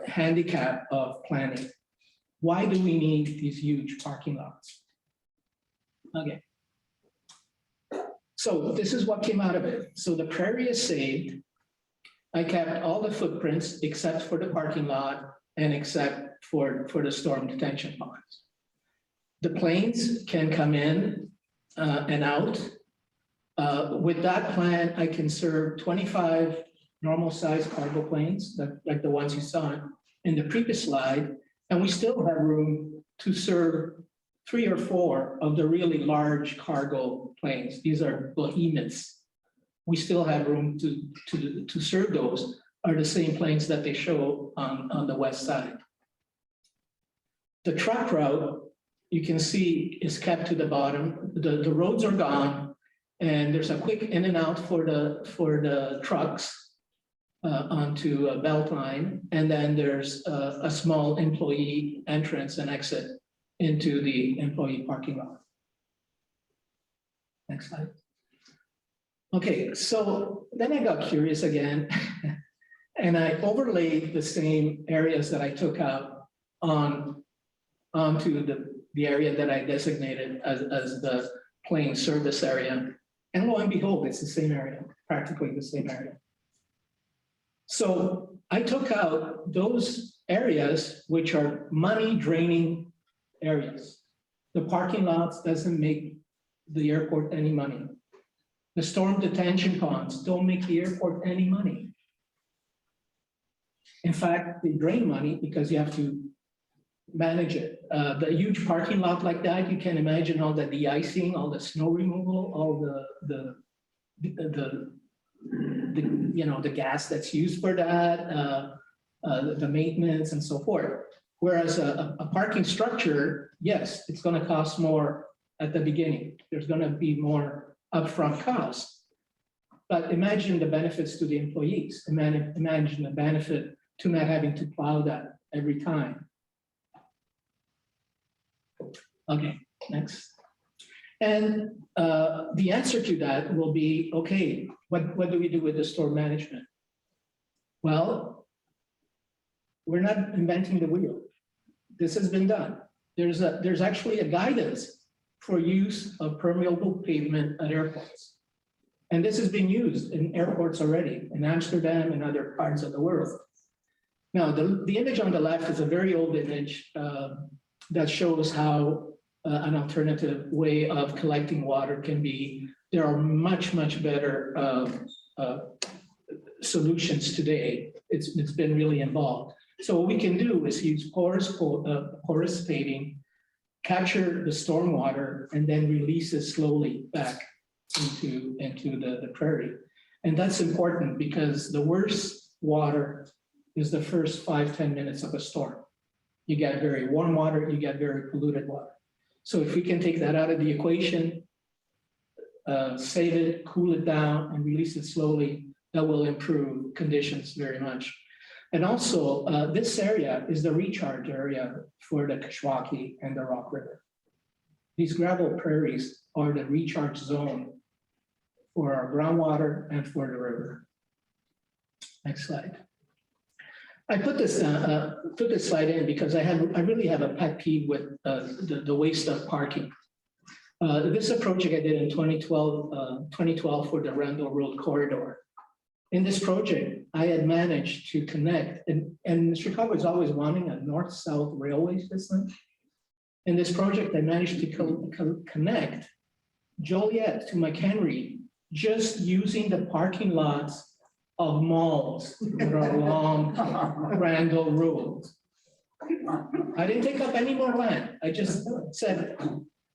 handicap of planning. Why do we need these huge parking lots? Okay. So this is what came out of it. So the prairie is saved. I kept all the footprints except for the parking lot and except for the storm detention ponds. The planes can come in and out. With that plan, I can serve 25 normal size cargo planes, like the ones you saw in the previous slide, and we still have room to serve 3 or 4 of the really large cargo planes. These are behemoths. We still have room to serve those, are the same planes that they show on the west side. The truck route, you can see, is kept to the bottom. The roads are gone, and there's a quick in and out for the trucks onto a belt line, and then there's a small employee entrance and exit into the employee parking lot. Next slide. Okay, so then I got curious again, and I overlaid the same areas that I took out onto the area that I designated as the plane service area. And lo and behold, it's the same area, practically the same area. So I took out those areas which are money draining areas. The parking lots doesn't make the airport any money. The storm detention ponds don't make the airport any money. In fact, they drain money because you have to manage it. The huge parking lot like that, you can imagine all the de-icing, all the snow removal, all the gas that's used for that, the maintenance and so forth. Whereas a parking structure, yes, it's going to cost more at the beginning. There's going to be more upfront costs. But imagine the benefits to the employees. Imagine the benefit to not having to plow that every time. Okay, next. And the answer to that will be, okay, what do we do with the storm management? Well, we're not inventing the wheel. This has been done. There's actually a guidance for use of permeable pavement at airports. And this has been used in airports already, in Amsterdam and other parts of the world. Now, the image on the left is a very old image that shows how an alternative way of collecting water can be. There are much better solutions today. It's been really involved. So what we can do is use porous paving, capture the storm water, and then release it slowly back into the prairie. And that's important because the worst water is the first 5-10 minutes of a storm. You get very warm water, you get very polluted water. So if we can take that out of the equation, save it, cool it down, and release it slowly, that will improve conditions very much. And also, this area is the recharge area for the Kishwaukee and the Rock River. These gravel prairies are the recharge zone for our groundwater and for the river. Next slide. I put this slide in because I really have a pet peeve with the waste of parking. This is a project I did in 2012 for the Randall Road corridor. In this project, I had managed to connect, and Chicago is always wanting a north-south railway system. In this project, I managed to connect Joliet to McHenry just using the parking lots of malls that are along Randall Road. I didn't take up any more land. I just said,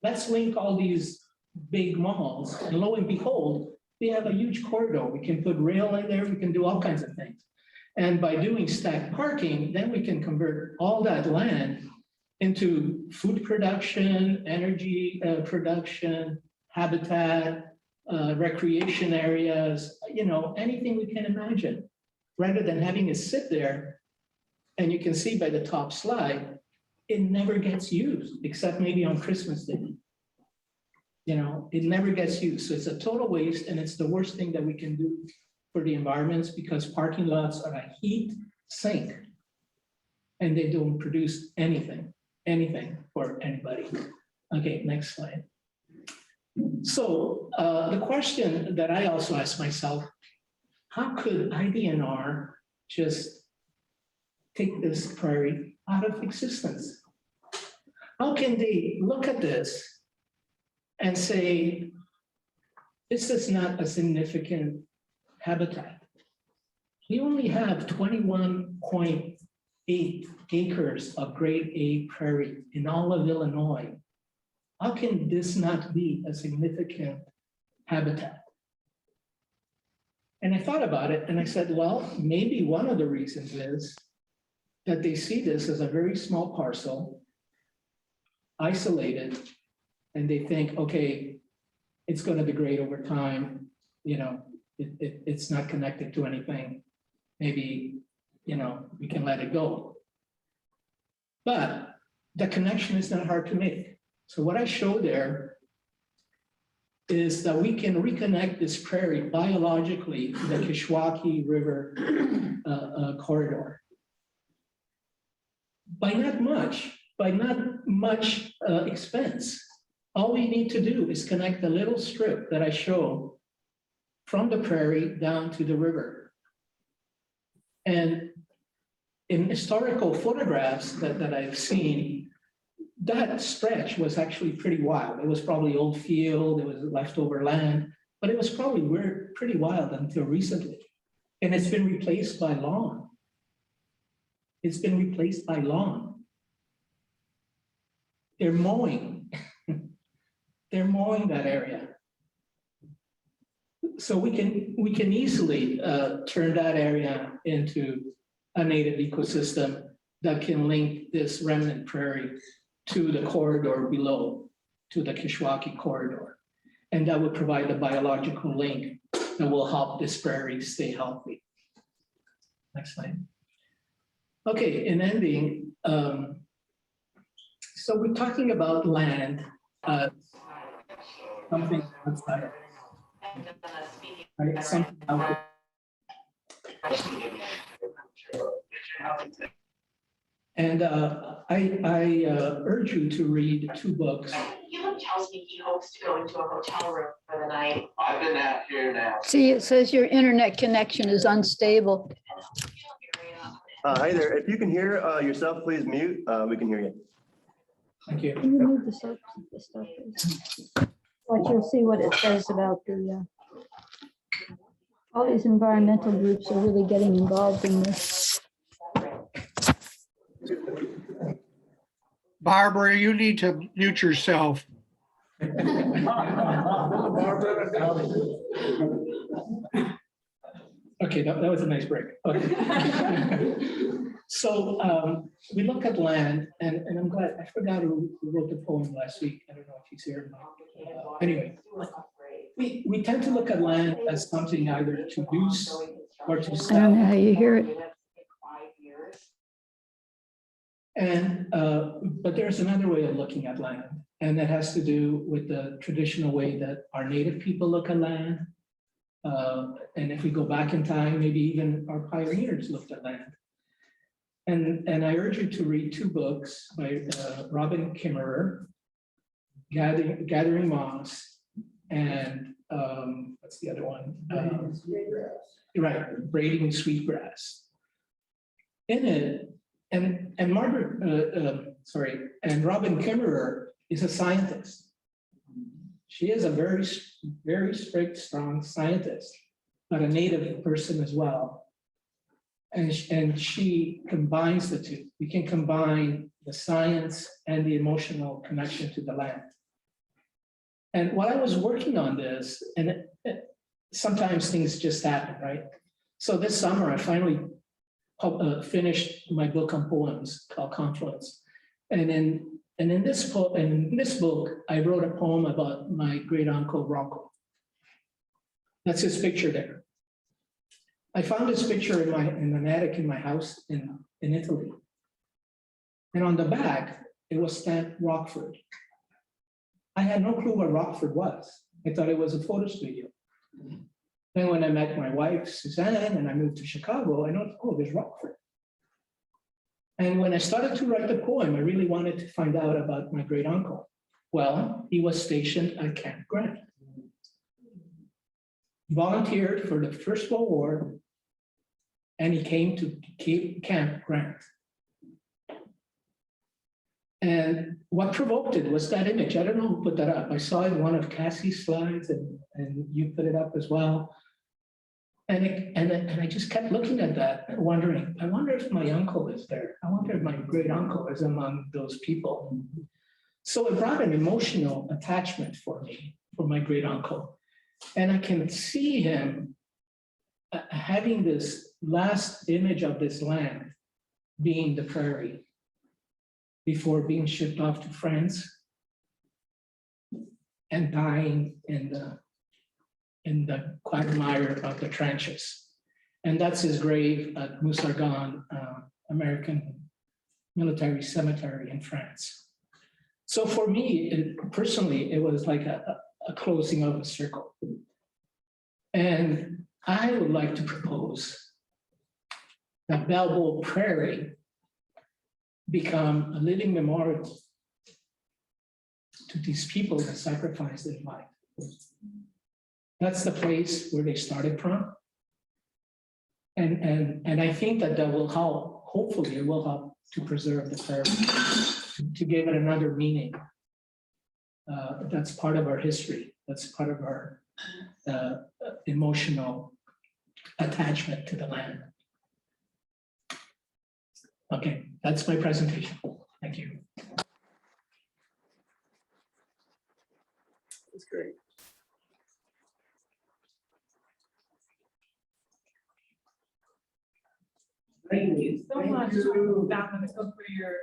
let's link all these big malls, and lo and behold, they have a huge corridor. We can put rail in there, we can do all kinds of things. And by doing stacked parking, then we can convert all that land into food production, energy production, habitat, recreation areas, anything we can imagine, rather than having it sit there. And you can see by the top slide, it never gets used, except maybe on Christmas Day. It never gets used. So it's a total waste, and it's the worst thing that we can do for the environments, because parking lots are a heat sink and they don't produce anything for anybody. Okay, next slide. So the question that I also ask myself, how could IDNR just take this prairie out of existence? How can they look at this and say, this is not a significant habitat? We only have 21.8 acres of grade A prairie in all of Illinois. How can this not be a significant habitat? And I thought about it and I said, well, maybe one of the reasons is that they see this as a very small parcel, isolated, and they think, okay, it's going to degrade over time. It's not connected to anything. Maybe, we can let it go. But the connection is not hard to make. So what I show there is that we can reconnect this prairie biologically to the Kishwaukee River corridor. By not much expense. all we need to do is connect the little strip that I show from the prairie down to the river. And in historical photographs that I've seen, that stretch was actually pretty wild. It was probably old field, it was leftover land, but it was probably pretty wild until recently. And it's been replaced by lawn. It's been replaced by lawn. They're mowing. They're mowing that area. So we can easily turn that area into a native ecosystem that can link this remnant prairie to the corridor below, to the Kishwaukee corridor. And that would provide the biological link that will help this prairie stay healthy. Next slide. Okay, in ending, so we're talking about land, something outside, right? Something out there. And I urge you to read two books. He tells me he hopes to go into a hotel room for the night. I've been out here now. See, it says your internet connection is unstable. Hi there. If you can hear yourself, please mute. We can hear you. Thank you. Can you move this up? What you'll see what it says about the, all these environmental groups are really getting involved in this. Barbara, you need to mute yourself. Okay, that was a nice break. Okay. So we look at land, and I'm glad, I forgot who wrote the poem last week. I don't know if he's here. Anyway, we tend to look at land as something either to use or to sell. I don't know how you hear it. And but there's another way of looking at land, and that has to do with the traditional way that our native people look at land. And if we go back in time, maybe even our pioneers looked at land. And I urge you to read two books by Robin Kimmerer, Gathering Moss, and what's the other one? Right, Braiding Sweetgrass. In it, and Robin Kimmerer is a scientist. She is a very, very strict, strong scientist, but a native person as well. And she combines the two. We can combine the science and the emotional connection to the land. And while I was working on this, and sometimes things just happen, right? So this summer, I finally finished my book on poems called Confluence. And in this book, I wrote a poem about my great uncle Rocco. That's his picture there. I found this picture in an attic in my house in Italy. And on the back, it was stamped Rockford. I had no clue what Rockford was. I thought it was a photo studio. Then when I met my wife, Suzanne, and I moved to Chicago, I noticed, oh, there's Rockford. And when I started to write the poem, I really wanted to find out about my great uncle. Well, he was stationed at Camp Grant. He volunteered for the First World War, and he came to Camp Grant. And what provoked it was that image. I don't know who put that up. I saw it in one of Cassie's slides, and you put it up as well. And I just kept looking at that and wondering, I wonder if my uncle is there. I wonder if my great uncle is among those people. So it brought an emotional attachment for me, for my great uncle. And I can see him having this last image of this land being the prairie before being shipped off to France and dying in the quagmire of the trenches. And that's his grave at Mousargan, American Military Cemetery in France. So for me, personally, it was like a closing of a circle. And I would like to propose that Balboa Prairie become a living memorial to these people that sacrificed their life. That's the place where they started from. And I think that will help, hopefully it will help to preserve the prairie, to give it another meaning. That's part of our history. That's part of our emotional attachment to the land. Okay, that's my presentation. Thank you. That's great. Thank you so much, Domenico, for your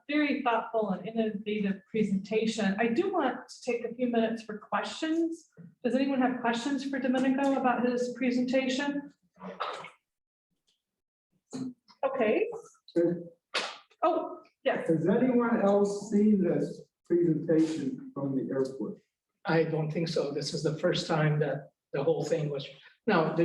very thoughtful and innovative presentation. I do want to take a few minutes for questions. Does anyone have questions for Domenico about his presentation? Okay. Oh, yes. Has anyone else seen this presentation from the airport? I don't think so. This is the first time that the whole thing was, now,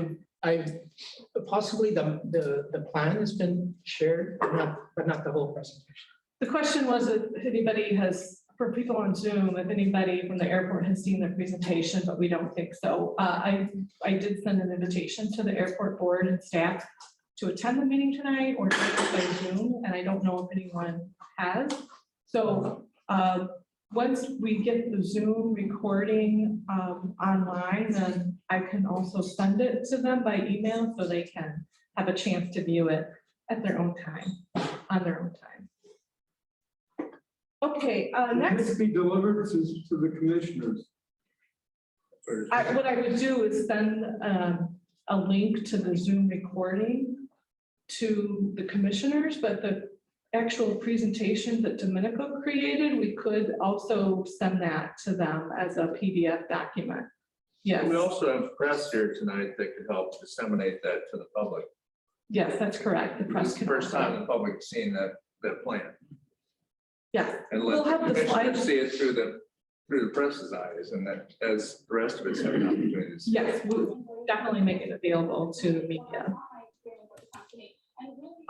possibly the plan has been shared, but not the whole presentation. The question was if anybody has, for people on Zoom, if anybody from the airport has seen the presentation, but we don't think so. I did send an invitation to the airport board and staff to attend the meeting tonight or join us by Zoom, and I don't know if anyone has. So once we get the Zoom recording online, then I can also send it to them by email so they can have a chance to view it at their own time, on their own time. Okay, next. This be delivered to the commissioners. What I would do is send a link to the Zoom recording to the commissioners, but the actual presentation that Domenico created, we could also send that to them as a PDF document. Yes. We also have press here tonight that could help disseminate that to the public. Yes, that's correct. The press It's the can first also- time the public's seen that plan. Yeah. And We'll let have the the slides. commissioners see it through the press's eyes, and that as the rest of us have an opportunity to see. Yes, we'll definitely make it available to the media.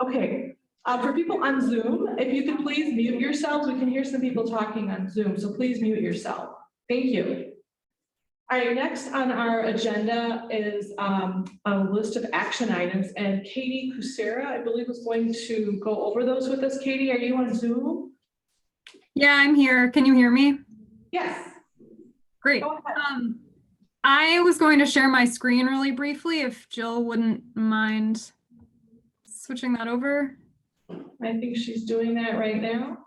Okay, for people on Zoom, if you could please mute yourselves, we can hear some people talking on Zoom, so please mute yourself. Thank you. All right, next on our agenda is a list of action items, and Katie Kucera, I believe, is going to go over those with us. Katie, are you on Zoom? Yeah, I'm here. Can you hear me? Yes. Great. Go ahead. I was going to share my screen really briefly, if Jill wouldn't mind switching that over. I think she's doing that right now.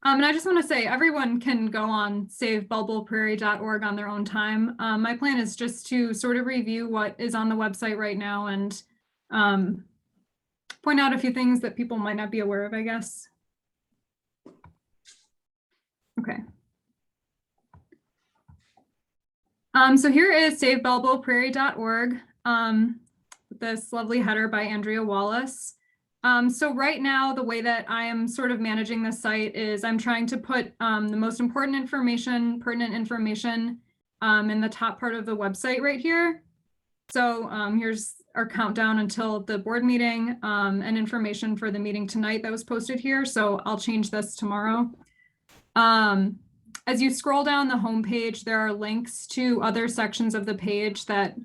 And I just want to say everyone can go on savebulbleprairie.org on their own time. My plan is just to sort of review what is on the website right now and point out a few things that people might not be aware of, I guess. Okay. So here is savebulbleprairie.org. This lovely header by Andrea Wallace. So right now, the way that I am sort of managing the site is I'm trying to put the most important information, pertinent information in the top part of the website right here. So here's our countdown until the board meeting and information for the meeting tonight that was posted here. So I'll change this tomorrow. As you scroll down the homepage, there are links to other sections of the page that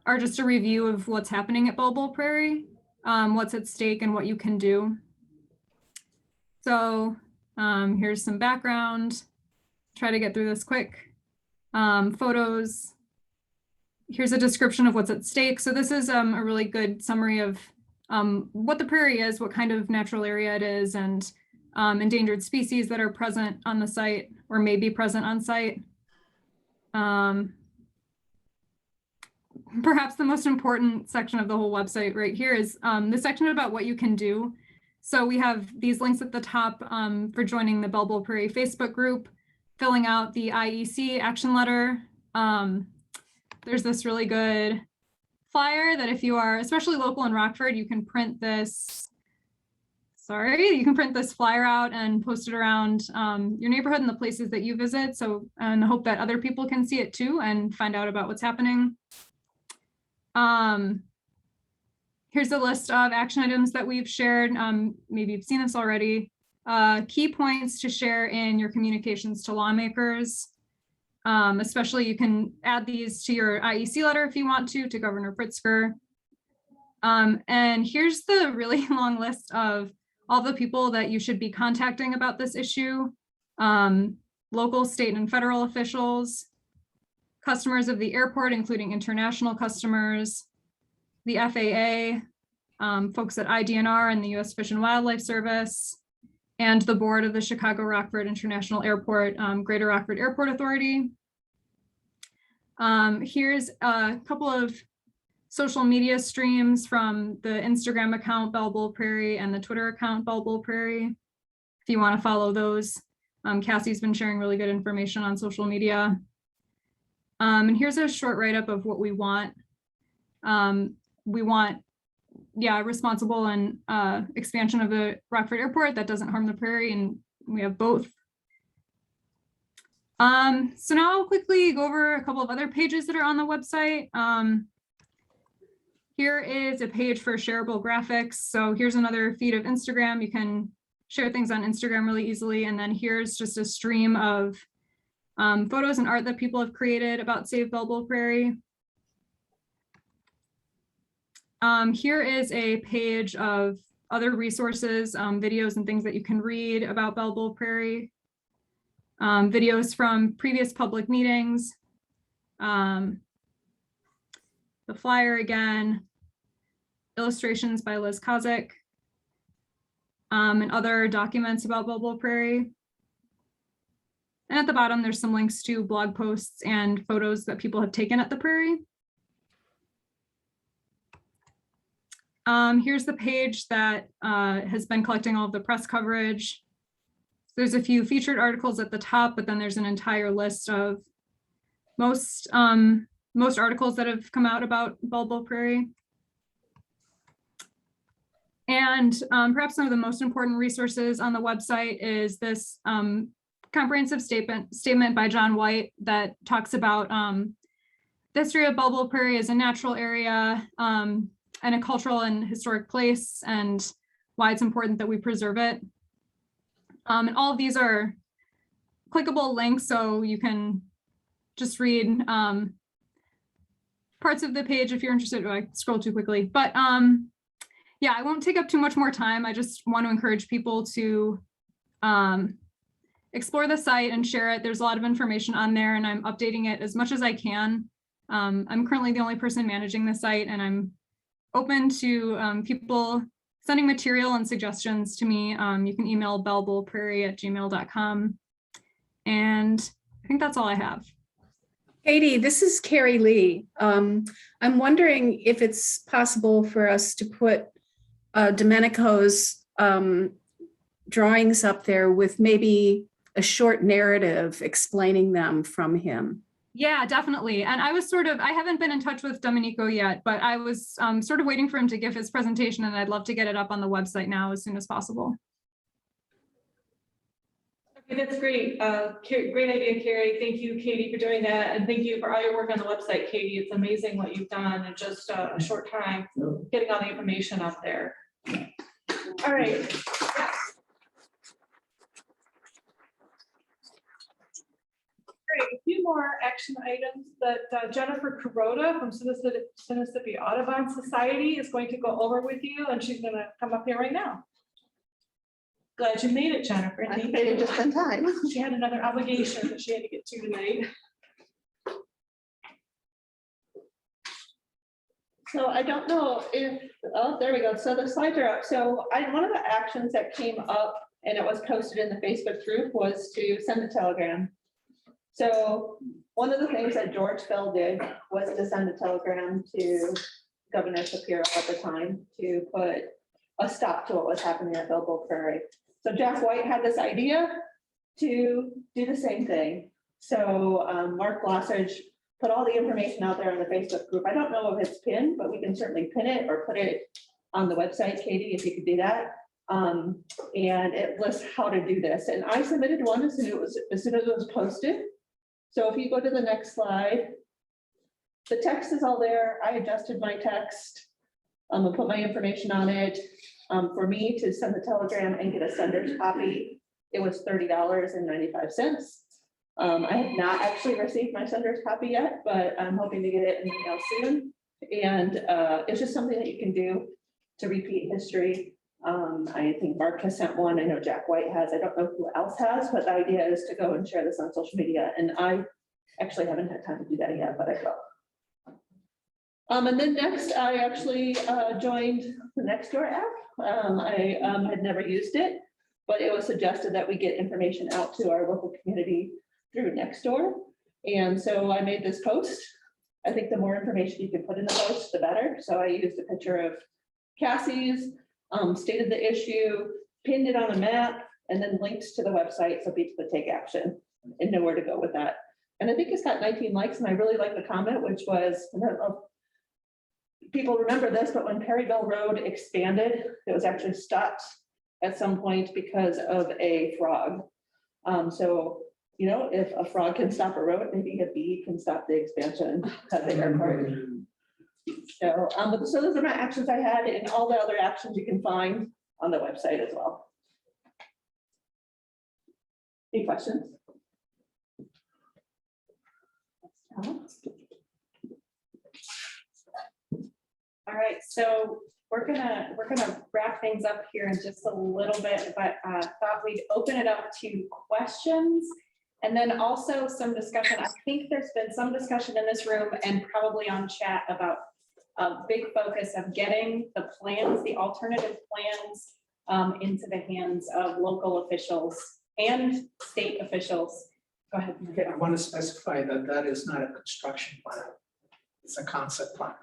are just a review of what's happening at Bulbul Prairie, what's at stake and what you can do. So here's some background. Try to get through this quick. Photos. Here's a description of what's at stake. So this is a really good summary of what the prairie is, what kind of natural area it is, and endangered species that are present on the site or may be present on site. Perhaps the most important section of the whole website right here is the section about what you can do. So we have these links at the top for joining the Bulbul Prairie Facebook group, filling out the IEC action letter. There's this really good flyer that if you are especially local in Rockford, you can print this. You can print this flyer out and post it around your neighborhood and the places that you visit. So, and hope that other people can see it too and find out about what's happening. Here's a list of action items that we've shared. Maybe you've seen this already. key points to share in your communications to lawmakers. Especially you can add these to your IEC letter if you want to Governor Pritzker. And here's the really long list of all the people that you should be contacting about this issue. Local, state, and federal officials, customers of the airport, including international customers, the FAA, folks at IDNR and the U.S. Fish and Wildlife Service, and the board of the Chicago Rockford International Airport, Greater Rockford Airport Authority. Here's a couple of social media streams from the Instagram account Belle Bowl Prairie and the Twitter account Belle Bowl Prairie, if you want to follow those. Cassie's been sharing really good information on social media. And here's a short write-up of what we want. We want, responsible and expansion of the Rockford Airport that doesn't harm the prairie, and we have both. So now I'll quickly go over a couple of other pages that are on the website. Here is a page for shareable graphics. So here's another feed of Instagram. You can share things on Instagram really easily. And then here's just a stream of photos and art that people have created about Save Belle Bowl Prairie. Here is a page of other resources, videos and things that you can read about Belle Bowl Prairie. Videos from previous public meetings. The flyer again. Illustrations by Liz Kozik. And other documents about Belle Bowl Prairie. And at the bottom, there's some links to blog posts and photos that people have taken at the prairie. Here's the page that has been collecting all of the press coverage. There's a few featured articles at the top, but then there's an entire list of most articles that have come out about Belle Bowl Prairie. And perhaps some of the most important resources on the website is this comprehensive statement by John White that talks about the history of Belle Bowl Prairie as a natural area and a cultural and historic place, and why it's important that we preserve it. And all of these are clickable links, so you can just read parts of the page if you're interested. I scroll too quickly, but yeah, I won't take up too much more time. I just want to encourage people to explore the site and share it. There's a lot of information on there, and I'm updating it as much as I can. I'm currently the only person managing the site, and I'm open to people sending material and suggestions to me. You can email bellebowlprairie@gmail.com. And I think that's all I have. Katie, this is Carrie Lee. I'm wondering if it's possible for us to put Domenico's drawings up there with maybe a short narrative explaining them from him. Yeah, definitely. And I haven't been in touch with Domenico yet, but I was sort of waiting for him to give his presentation, and I'd love to get it up on the website now as soon as possible. Okay, that's great. Great idea, Carrie. Thank you, Katie, for doing that. And thank you for all your work on the website, Katie. It's amazing what you've done in just a short time, getting all the information up there. All right. Great. A few more action items that Jennifer Kuroda from Mississippi Audubon Society is going to go over with you, and she's going to come up here right now. Glad you made it, Jennifer. I made it just in time. She had another obligation that she had to get to tonight. So I don't know if, oh, there we go. So the slides are up. So one of the actions that came up, and it was posted in the Facebook group, was to send a telegram. So one of the things that George Fell did was to send a telegram to Governor Shapiro at the time to put a stop to what was happening at Belle Bowl Prairie. So Jeff White had this idea to do the same thing. So Mark Glossage put all the information out there on the Facebook group. I don't know if it's pinned, but we can certainly pin it or put it on the website, Katie, if you could do that. And it lists how to do this. And I submitted one as soon as it was posted. So if you go to the next slide, the text is all there. I adjusted my text. I put my information on it. For me to send the telegram and get a sender's copy, it was $30.95. I have not actually received my sender's copy yet, but I'm hoping to get it in the mail soon. And it's just something that you can do to repeat history. I think Mark has sent one. I know Jack White has. I don't know who else has, but the idea is to go and share this on social media. And I actually haven't had time to do that yet, but I will. And then next, I actually joined the Nextdoor app. I had never used it, but it was suggested that we get information out to our local community through Nextdoor. And so I made this post. I think the more information you can put in the post, the better. So I used a picture of Cassie's, stated the issue, pinned it on a map, and then links to the website so people could take action and know where to go with that. And I think it's got 19 likes, and I really like the comment, which was, I don't know if people remember this, but when Perryville Road expanded, it was actually stopped at some point because of a frog. So, you know, if a frog can stop a road, maybe a bee can stop the expansion at the airport. So, so those are my actions I had, and all the other actions you can find on the website as well. Any questions? All right, so we're gonna wrap things up here in just a little bit, but thought we'd open it up to questions and then also some discussion. I think there's been some discussion in this room and probably on chat about a big focus of getting the plans, the alternative plans into the hands of local officials and state officials. Go ahead. Okay, I want to specify that that is not a construction plan. It's a concept plan.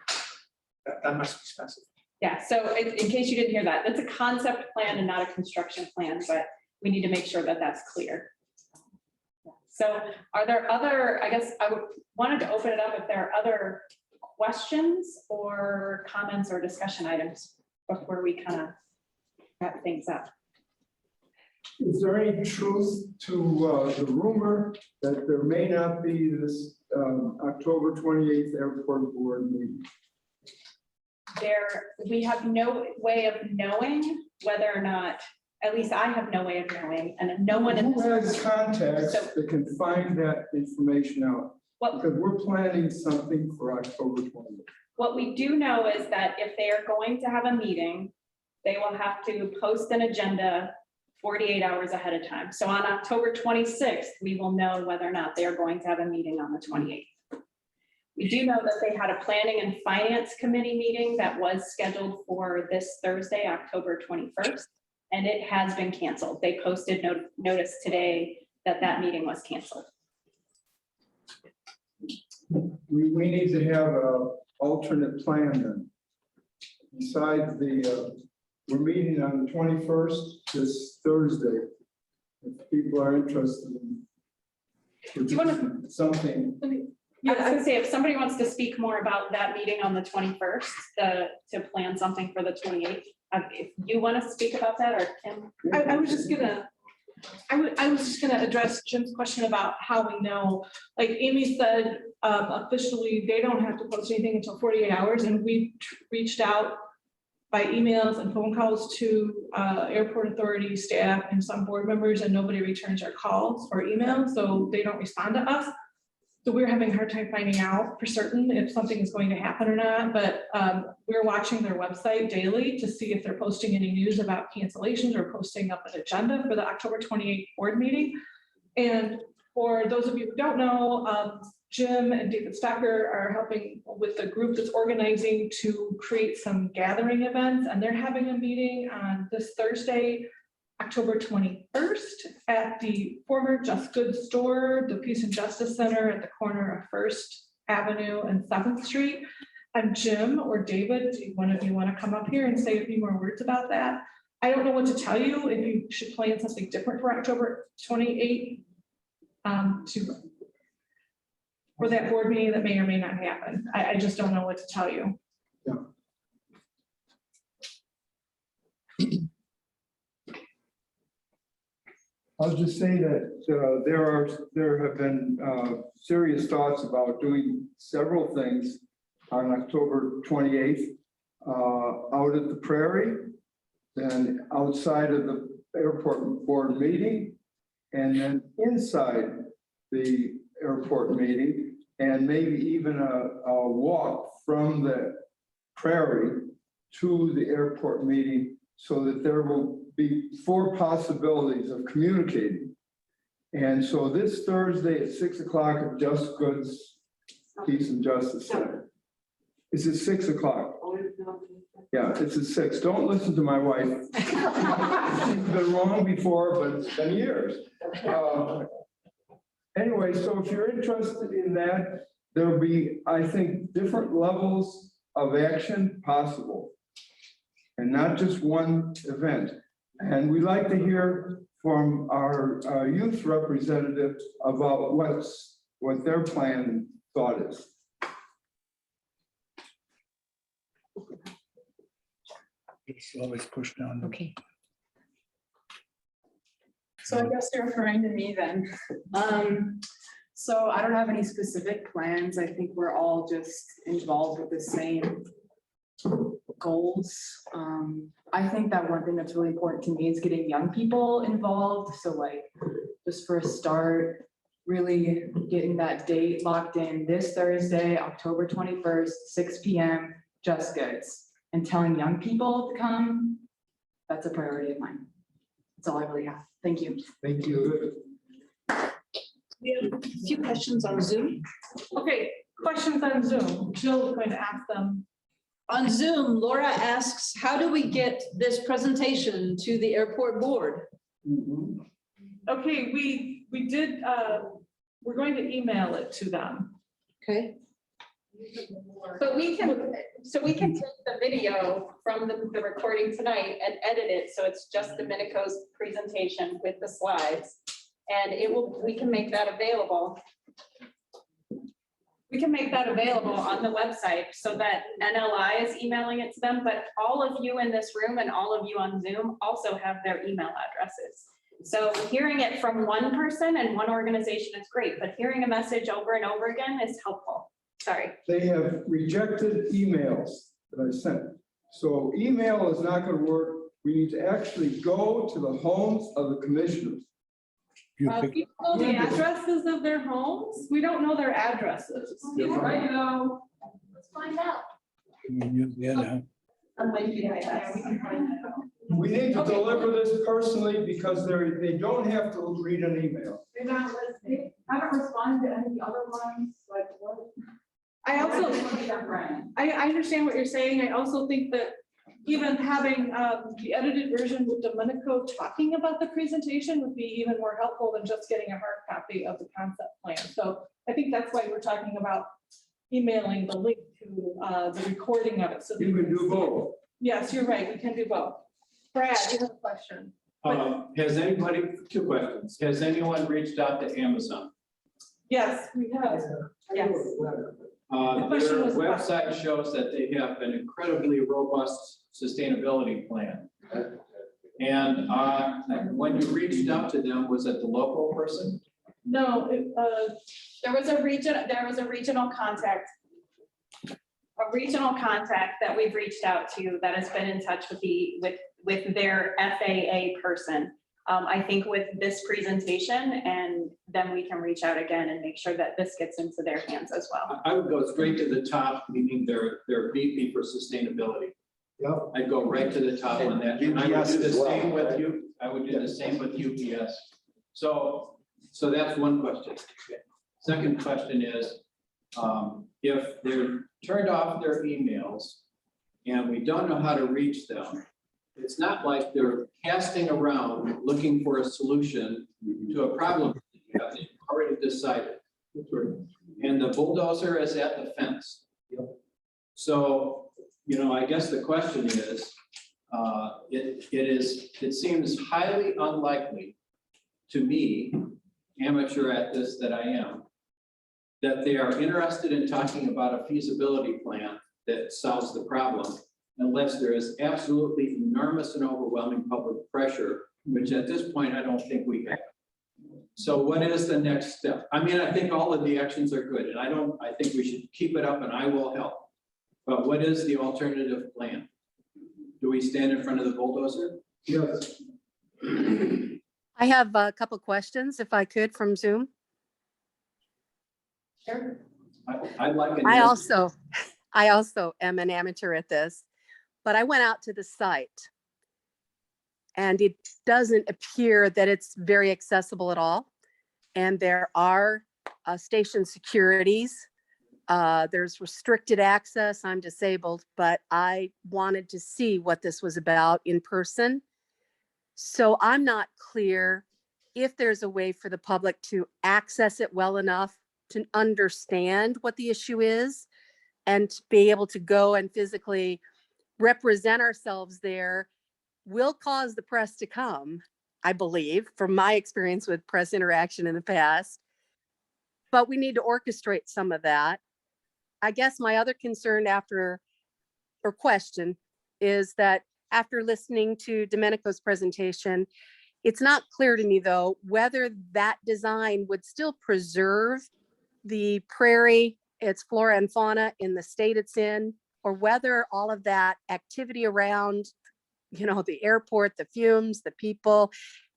That must be specified. Yeah, so in case you didn't hear that, that's a concept plan and not a construction plan, but we need to make sure that that's clear. So are there other, I guess I wanted to open it up if there are other questions or comments or discussion items before we kind of wrap things up. Is there any truth to the rumor that there may not be this October 28th airport board meeting? We have no way of knowing whether or not, at least I have no way of knowing, and no one in who has contacts So- that can find that information out? What- Because we're planning something for October 20th. What we do know is that if they are going to have a meeting, they will have to post an agenda 48 hours ahead of time. So on October 26th, we will know whether or not they are going to have a meeting on the 28th. We do know that they had a planning and finance committee meeting that was scheduled for this Thursday, October 21st, and it has been canceled. They posted notice today that that meeting was canceled. We need to have an alternate plan then. Besides we're meeting on the 21st, this Thursday. If people are interested in Do you want to something. I was gonna say, if somebody wants to speak more about that meeting on the 21st, to plan something for the 28th, if you want to speak about that, or Kim? I was just gonna address Jim's question about how we know, like Amy said, officially, they don't have to post anything until 48 hours, and we reached out by emails and phone calls to airport authority staff and some board members, and nobody returns our calls or emails, so they don't respond to us. So we're having a hard time finding out for certain if something is going to happen or not, but we're watching their website daily to see if they're posting any news about cancellations or posting up an agenda for the October 28th board meeting. And for those of you who don't know, Jim and David Stocker are helping with the group that's organizing to create some gathering events, and they're having a meeting on this Thursday, October 21st at the former Just Good store, the Peace and Justice Center at the corner of First Avenue and 7th Street. And Jim or David, do one of you want to come up here and say a few more words about that? I don't know what to tell you, if you should plan something different for October 28th for that board meeting that may or may not happen. I just don't know what to tell you. Yeah. I'll just say that there have been serious thoughts about doing several things on October 28th out at the Prairie. then outside of the airport board meeting, and then inside the airport meeting, and maybe even a walk from the Prairie to the airport meeting, so that there will be 4 possibilities of communicating. And so this Thursday at 6 o'clock at Just Goods Peace and Justice Center. Is it 6 o'clock? Yeah, it's at 6. Don't listen to my wife. She's been wrong before, but it's been years. Anyway, so if you're interested in that, there'll be, I think, different levels of action possible, and not just one event. And we'd like to hear from our youth representative about what their plan and thought is. It's always pushed down. Okay. So I guess you're referring to me then. So I don't have any specific plans. I think we're all just involved with the same goals. I think that one thing that's really important to me is getting young people involved. So like, just for a start, really getting that date locked in this Thursday, October 21st, 6 p.m., Just Goods, and telling young people to come. That's a priority of mine. That's all I really have. Thank you. Thank you. We have a few questions on Zoom. Okay, questions on Zoom. Jill is going to ask them. On Zoom, Laura asks, how do we get this presentation to the airport board? Okay, we did, we're going to email it to them. Okay. But we can take the video from the recording tonight and edit it, so it's just Domenico's presentation with the slides. And we can make that available. We can make that available on the website so that NLI is emailing it to them, but all of you in this room and all of you on Zoom also have their email addresses. So hearing it from one person and one organization is great, but hearing a message over and over again is helpful. Sorry. They have rejected emails that I sent. So email is not going to work. We need to actually go to the homes of the commissioners. People know the addresses of their homes. We don't know their addresses. Right now. Let's find out. Yeah. We need to deliver this personally because they don't have to read an email. They're not listening. I haven't responded to any of the other ones, like what? I also, I understand what you're saying. I also think that even having the edited version with Domenico talking about the presentation would be even more helpful than just getting a hard copy of the concept plan. So I think that's why we're talking about emailing the link to the recording of it. So you can do both. Yes, you're right. We can do both. Brad, you have a question. Has anybody, 2 questions. Has anyone reached out to Amazon? Yes, we have. Yes. Their website shows that they have an incredibly robust sustainability plan. And when you reached out to them, was it the local person? No, there was a regional contact. A regional contact that we've reached out to that has been in touch with their FAA person. I think with this presentation, and then we can reach out again and make sure that this gets into their hands as well. I would go straight to the top, meaning their VP for sustainability. Yep. I'd go right to the top on that. And I would do the same with you. I would do the same with UPS. So that's one question. Second question is, if they're turned off their emails and we don't know how to reach them, it's not like they're casting around looking for a solution to a problem that they've already decided. And the bulldozer is at the fence. So, I guess the question is, it seems highly unlikely to me, amateur at this that I am, that they are interested in talking about a feasibility plan that solves the problem, unless there is absolutely enormous and overwhelming public pressure, which at this point, I don't think we have. So what is the next step? I mean, I think all of the actions are good, and I think we should keep it up and I will help. But what is the alternative plan? Do we stand in front of the bulldozer? Yes. I have a couple questions, if I could, from Zoom. Sure. I'd like. I also am an amateur at this, but I went out to the site and it doesn't appear that it's very accessible at all. And there are station securities. There's restricted access. I'm disabled, but I wanted to see what this was about in person. So I'm not clear if there's a way for the public to access it well enough to understand what the issue is and to be able to go and physically represent ourselves there will cause the press to come, I believe, from my experience with press interaction in the past. But we need to orchestrate some of that. I guess my other concern or question is that after listening to Domenico's presentation, it's not clear to me though, whether that design would still preserve the prairie, its flora and fauna in the state it's in, or whether all of that activity around, the airport, the fumes, the people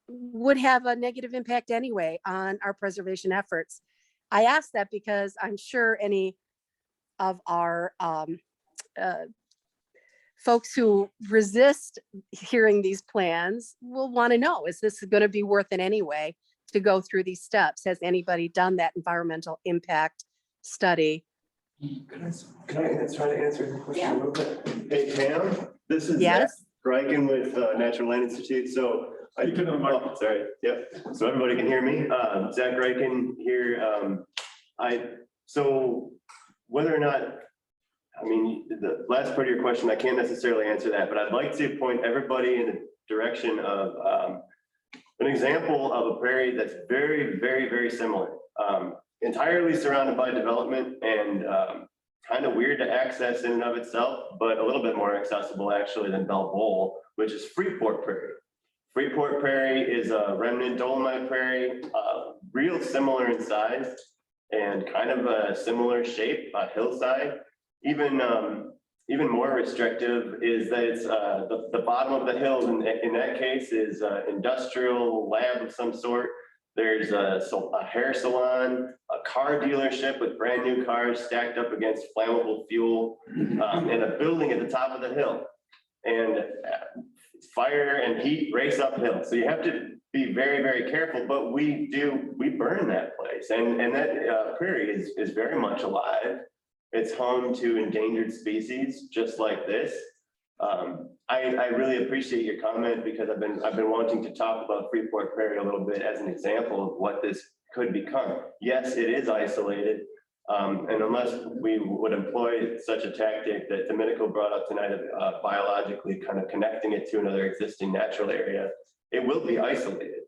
would have a negative impact anyway on our preservation efforts. I ask that because I'm sure any of our folks who resist hearing these plans will want to know, is this going to be worth it anyway to go through these steps? Has anybody done that environmental impact study? Can I try to answer the question a little bit? Hey, Pam, this is Yes. Reichen with Natural Land Institute. So sorry. Yep. So everybody can hear me. Zach Reichen here. So whether or not, the last part of your question, I can't necessarily answer that, but I'd like to point everybody in the direction of an example of a prairie that's very, very, very similar. Entirely surrounded by development and kind of weird to access in and of itself, but a little bit more accessible actually than Bell Bowl, which is Freeport Prairie. Freeport Prairie is a remnant dolomite prairie, real similar in size and kind of a similar shape, a hillside. Even more restrictive is that it's the bottom of the hill in that case is industrial lab of some sort. There's a hair salon, a car dealership with brand new cars stacked up against flammable fuel, and a building at the top of the hill. And fire and heat race uphill. So you have to be very, very careful, but we burn that place. And that prairie is very much alive. It's home to endangered species just like this. I really appreciate your comment because I've been wanting to talk about Freeport Prairie a little bit as an example of what this could become. Yes, it is isolated. And unless we would employ such a tactic that Domenico brought up tonight of biologically kind of connecting it to another existing natural area, it will be isolated.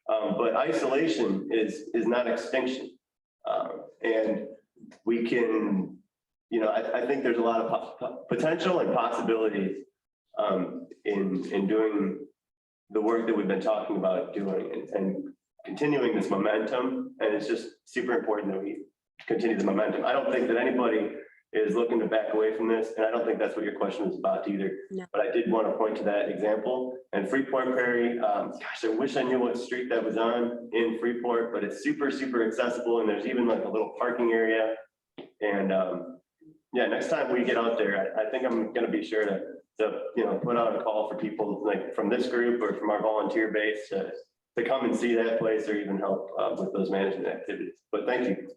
But isolation is not extinction. And we can, I think there's a lot of potential and possibilities in doing the work that we've been talking about doing and continuing this momentum. And it's just super important that we continue the momentum. I don't think that anybody is looking to back away from this, and I don't think that's what your question was about either. No. But I did want to point to that example. And Freeport Prairie, gosh, I wish I knew what street that was on in Freeport, but it's super, super accessible, and there's even like a little parking area. And yeah, next time we get out there, I think I'm going to be sure to put out a call for people like from this group or from our volunteer base to come and see that place or even help with those management activities. But thank you.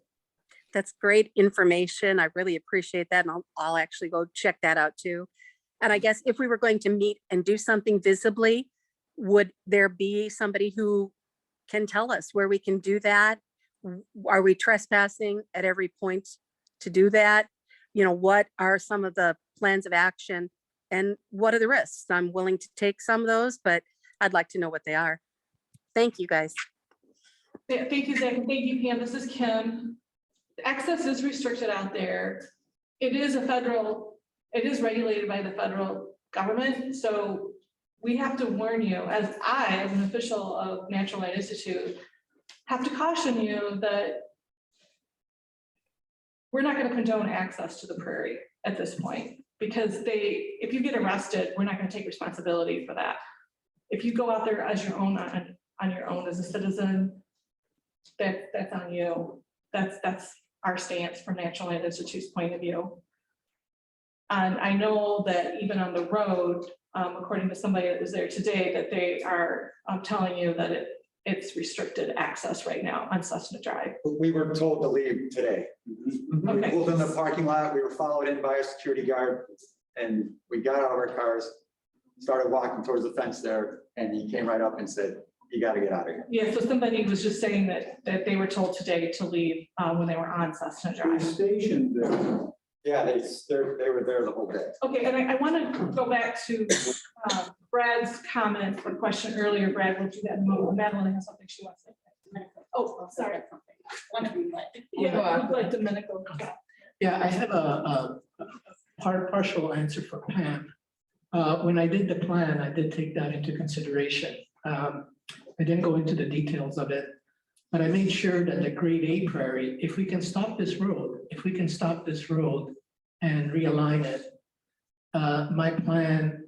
That's great information. I really appreciate that. And I'll actually go check that out too. And I guess if we were going to meet and do something visibly, would there be somebody who can tell us where we can do that? Are we trespassing at every point to do that? What are some of the plans of action and what are the risks? I'm willing to take some of those, but I'd like to know what they are. Thank you, guys. Thank you, Zach. Thank you, Pam. This is Kim. Access is restricted out there. It is regulated by the federal government. So we have to warn you, as an official of Natural Land Institute, have to caution you that we're not going to condone access to the prairie at this point. Because if you get arrested, we're not gonna take responsibility for that. If you go out there as your own, on your own as a citizen, that's on you. That's our stance from Natural Land Institute's point of view. And I know that even on the road, according to somebody that was there today, that they are telling you that it's restricted access right now on Cessna Drive. We were told to leave today. We pulled in the parking lot, we were followed in by a security guard, and we got out of our cars, started walking towards the fence there, and he came right up and said, "You got to get out of here." Yeah, so somebody was just saying that they were told today to leave when they were on Cessna Drive. Stationed there. Yeah, they were there the whole day. Okay, and I want to go back to Brad's comment or question earlier. Brad, we'll do that in a moment. Madeline has something she wants to say. Oh, sorry. Yeah, I'd like Domenico. Yeah, I have a partial answer for Pam. When I did the plan, I did take that into consideration. I didn't go into the details of it, but I made sure that the grade A prairie, if we can stop this road, and realign it, my plan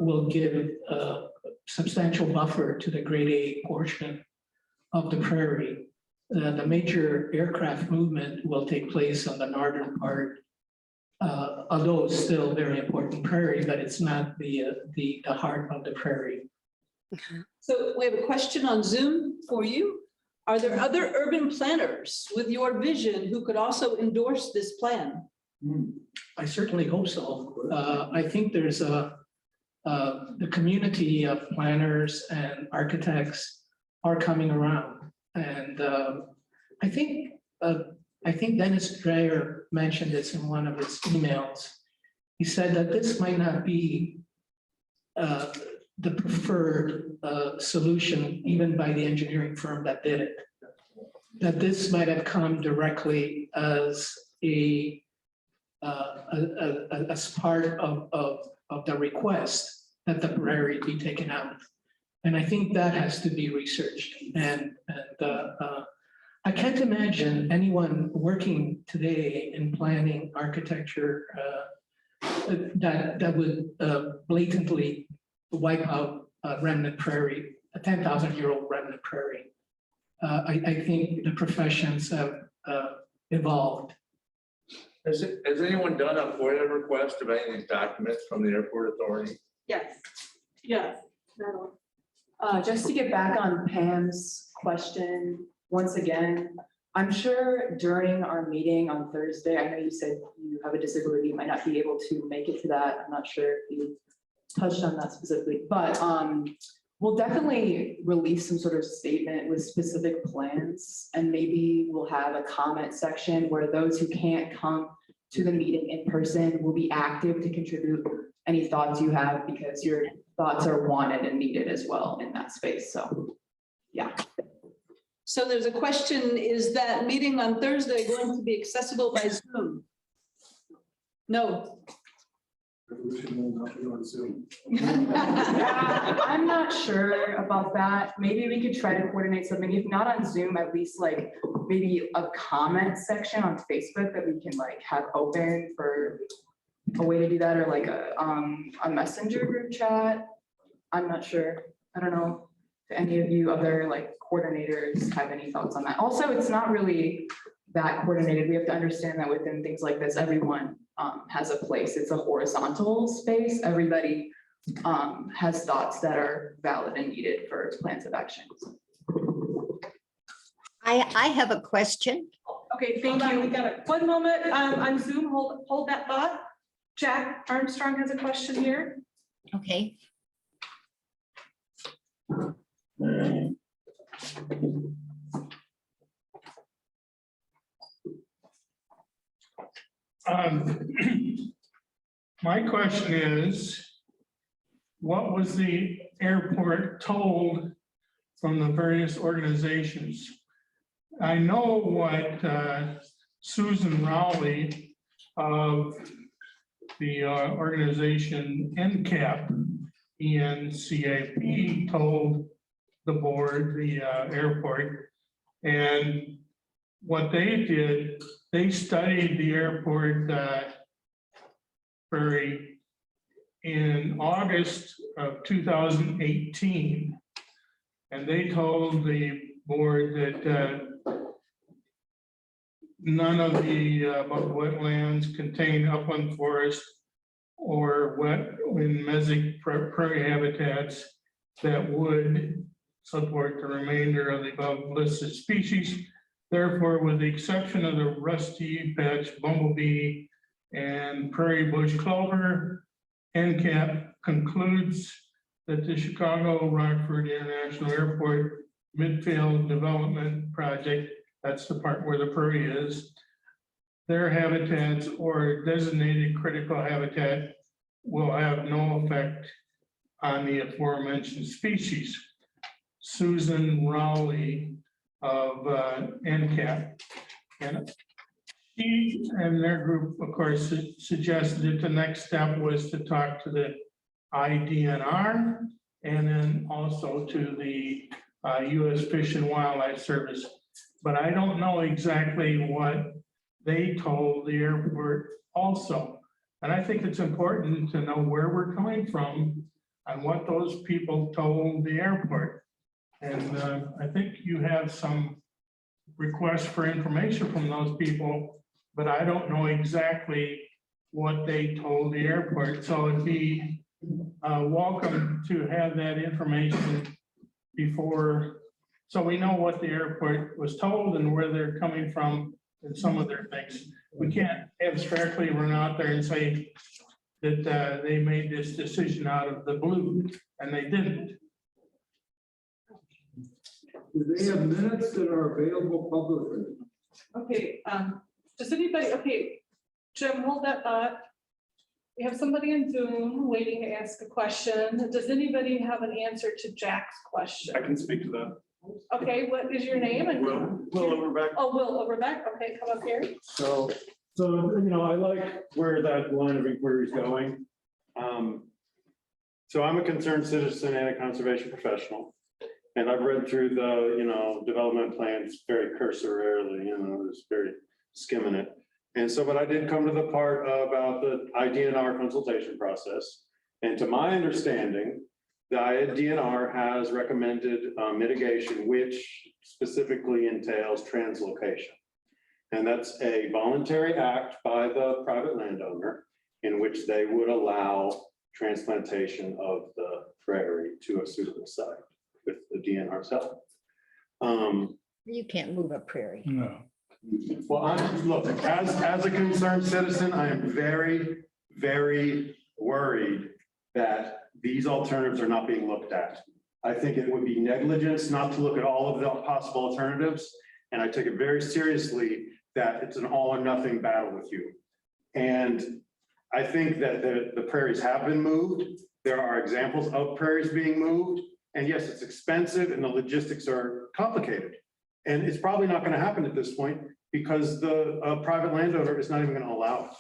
will give a substantial buffer to the grade A portion of the prairie. The major aircraft movement will take place on the northern part, although it's still very important prairie, but it's not the heart of the prairie. So we have a question on Zoom for you. Are there other urban planners with your vision who could also endorse this plan? I certainly hope so. I think there's the community of planners and architects are coming around. And I think Dennis Dreyer mentioned this in one of his emails. He said that this might not be the preferred solution, even by the engineering firm that did it. That this might have come directly as as part of the request that the prairie be taken out. And I think that has to be researched. And I can't imagine anyone working today in planning architecture that would blatantly wipe out a remnant prairie, a 10,000-year-old remnant prairie. I think the professions have evolved. Has anyone done a FOIA request of any of these documents from the airport authority? Yes. Yes. Just to get back on Pam's question, once again, I'm sure during our meeting on Thursday, I know you said you have a disability, you might not be able to make it to that. I'm not sure if you touched on that specifically, but we'll definitely release some sort of statement with specific plans, and maybe we'll have a comment section where those who can't come to the meeting in person will be active to contribute any thoughts you have, because your thoughts are wanted and needed as well in that space. So, yeah. So there's a question, is that meeting on Thursday going to be accessible by Zoom? No. I'm not sure about that. Maybe we could try to coordinate something, if not on Zoom, at least like maybe a comment section on Facebook that we can like have open for a way to do that, or like a messenger group chat. I'm not sure. I don't know if any of you other like coordinators have any thoughts on that. Also, it's not really that coordinated. We have to understand that within things like this, everyone has a place. It's a horizontal space. Everybody has thoughts that are valid and needed for plans of action. I have a question. Okay, thank you. We got it. One moment on Zoom. Hold that thought. Jack Armstrong has a question here. Okay. My question is, what was the airport told from the various organizations? I know what Susan Rowley of the organization NCAP, ENCAP, told the board, the airport, and what they did, they studied the airport Prairie in August of 2018. And they told the board that none of the wetlands contain upland forest or wet in mesic prairie habitats that would support the remainder of the above listed species. Therefore, with the exception of the rusty patch bumblebee and prairie bush clover, NCAP concludes that the Chicago Rockford International Airport Midfield Development Project, that's the part where the prairie is, their habitats or designated critical habitat will have no effect on the aforementioned species. Susan Rowley of NCAP. And she and their group, of course, suggested that the next step was to talk to the IDNR and then also to the U.S. Fish and Wildlife Service. But I don't know exactly what they told the airport also. And I think it's important to know where we're coming from and what those people told the airport. And I think you have some requests for information from those people, but I don't know exactly what they told the airport. So it'd be welcome to have that information before, so we know what the airport was told and where they're coming from and some of their things. We can't abstractly run out there and say that they made this decision out of the blue, and they didn't. Do they have minutes that are available publicly? Okay, does anybody, okay, Jim, hold that thought. We have somebody in Zoom waiting to ask a question. Does anybody have an answer to Jack's question? I can speak to that. Okay, what is your name? And Will Overbeck. Oh, Will Overbeck. Okay, come up here. So, you know, I like where that line of inquiry is going. So I'm a concerned citizen and a conservation professional. And I've read through the, you know, development plans very cursorily, you know, just very skimming it. And so, but I did come to the part about the IDNR consultation process. And to my understanding, the IDNR has recommended mitigation, which specifically entails translocation. And that's a voluntary act by the private landowner in which they would allow transplantation of the prairie to a suitable site with the DNR's help. You can't move a prairie. No. Well, look, as a concerned citizen, I am very, very worried that these alternatives are not being looked at. I think it would be negligence not to look at all of the possible alternatives. And I take it very seriously that it's an all or nothing battle with you. And I think that the prairies have been moved. There are examples of prairies being moved. And yes, it's expensive and the logistics are complicated. And it's probably not going to happen at this point because the private landowner is not even going to allow it.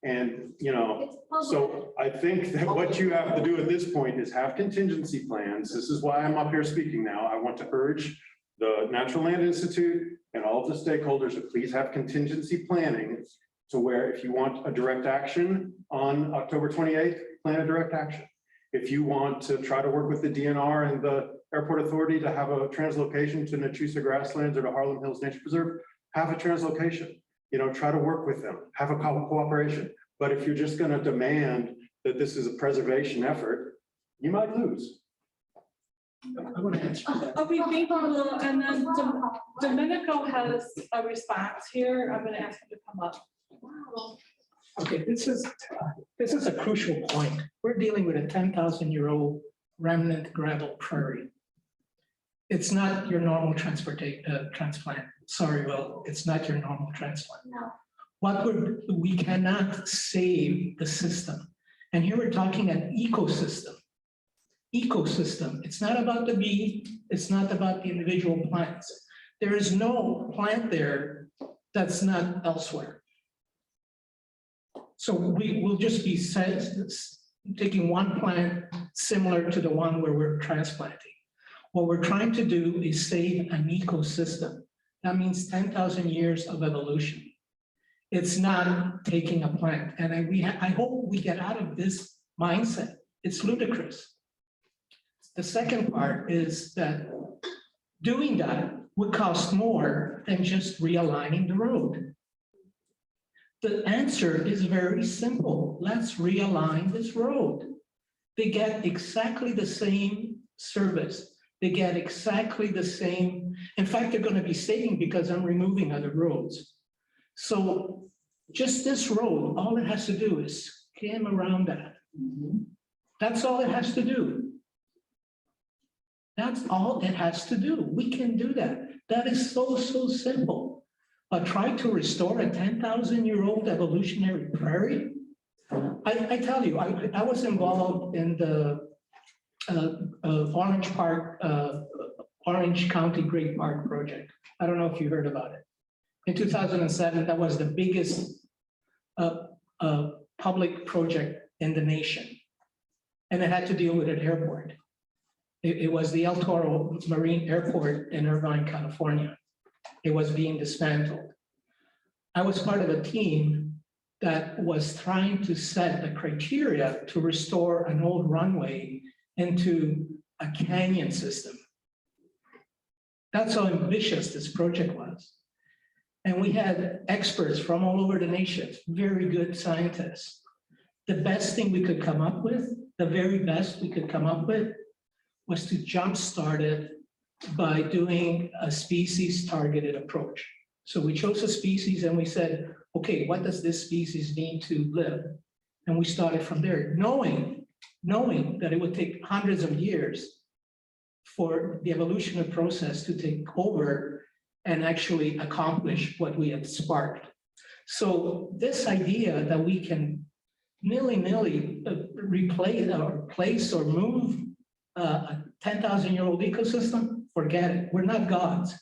And, you know, so I think that what you have to do at this point is have contingency plans. This is why I'm up here speaking now. I want to urge the Natural Land Institute and all of the stakeholders to please have contingency planning to where if you want a direct action on October 28th, plan a direct action. If you want to try to work with the DNR and the Airport Authority to have a translocation to Nachusa Grasslands or to Harlem Hills Nature Preserve, have a translocation. You know, try to work with them, have a cooperation. But if you're just going to demand that this is a preservation effort, you might lose. I want to answer that. Okay, thank you, Will. And then Domenico has a response here. I'm going to ask him to come up. Okay, this is a crucial point. We're dealing with a 10,000-year-old remnant gravel prairie. It's not your normal transplant. Sorry, Will, it's not your normal transplant. No. We cannot save the system. And here we're talking an ecosystem. Ecosystem. It's not about the bee. It's not about the individual plants. There is no plant there that's not elsewhere. So we will just be taking one plant similar to the one where we're transplanting. What we're trying to do is save an ecosystem. That means 10,000 years of evolution. It's not taking a plant. And I hope we get out of this mindset. It's ludicrous. The second part is that doing that would cost more than just realigning the road. The answer is very simple. Let's realign this road. They get exactly the same service. They get exactly the same. In fact, they're going to be saving because I'm removing other roads. So just this road, all it has to do is skim around that. That's all it has to do. That's all it has to do. We can do that. That is so simple. But try to restore a 10,000-year-old evolutionary prairie. I tell you, I was involved in the Orange County Great Park project. I don't know if you heard about it. In 2007, that was the biggest public project in the nation. And it had to deal with an airport. It was the El Toro Marine Airport in Irvine, California. It was being dismantled. I was part of a team that was trying to set the criteria to restore an old runway into a canyon system. That's how ambitious this project was. And we had experts from all over the nation, very good scientists. The best thing we could come up with, the very best we could come up with, was to jumpstart it by doing a species targeted approach. So we chose a species and we said, okay, what does this species need to live? And we started from there, knowing that it would take hundreds of years for the evolutionary process to take over and actually accomplish what we had sparked. So this idea that we can nilly-nilly replace or move a 10,000-year-old ecosystem, forget it. We're not gods.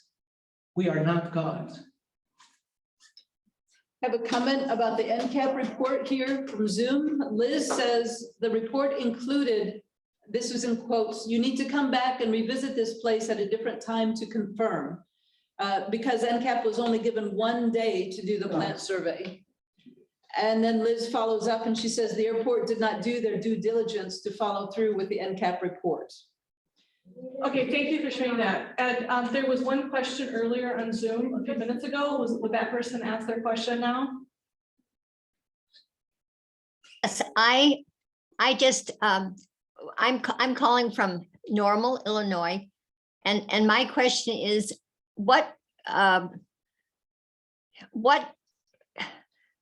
We are not gods. I have a comment about the NCAP report here from Zoom. Liz says the report included, this was in quotes, "You need to come back and revisit this place at a different time to confirm," because NCAP was only given 1 day to do the plant survey. And then Liz follows up and she says the airport did not do their due diligence to follow through with the NCAP report. Okay, thank you for sharing that. And there was one question earlier on Zoom a few minutes ago. Would that person ask their question now? Yes, I just, I'm calling from Normal, Illinois. And my question is, what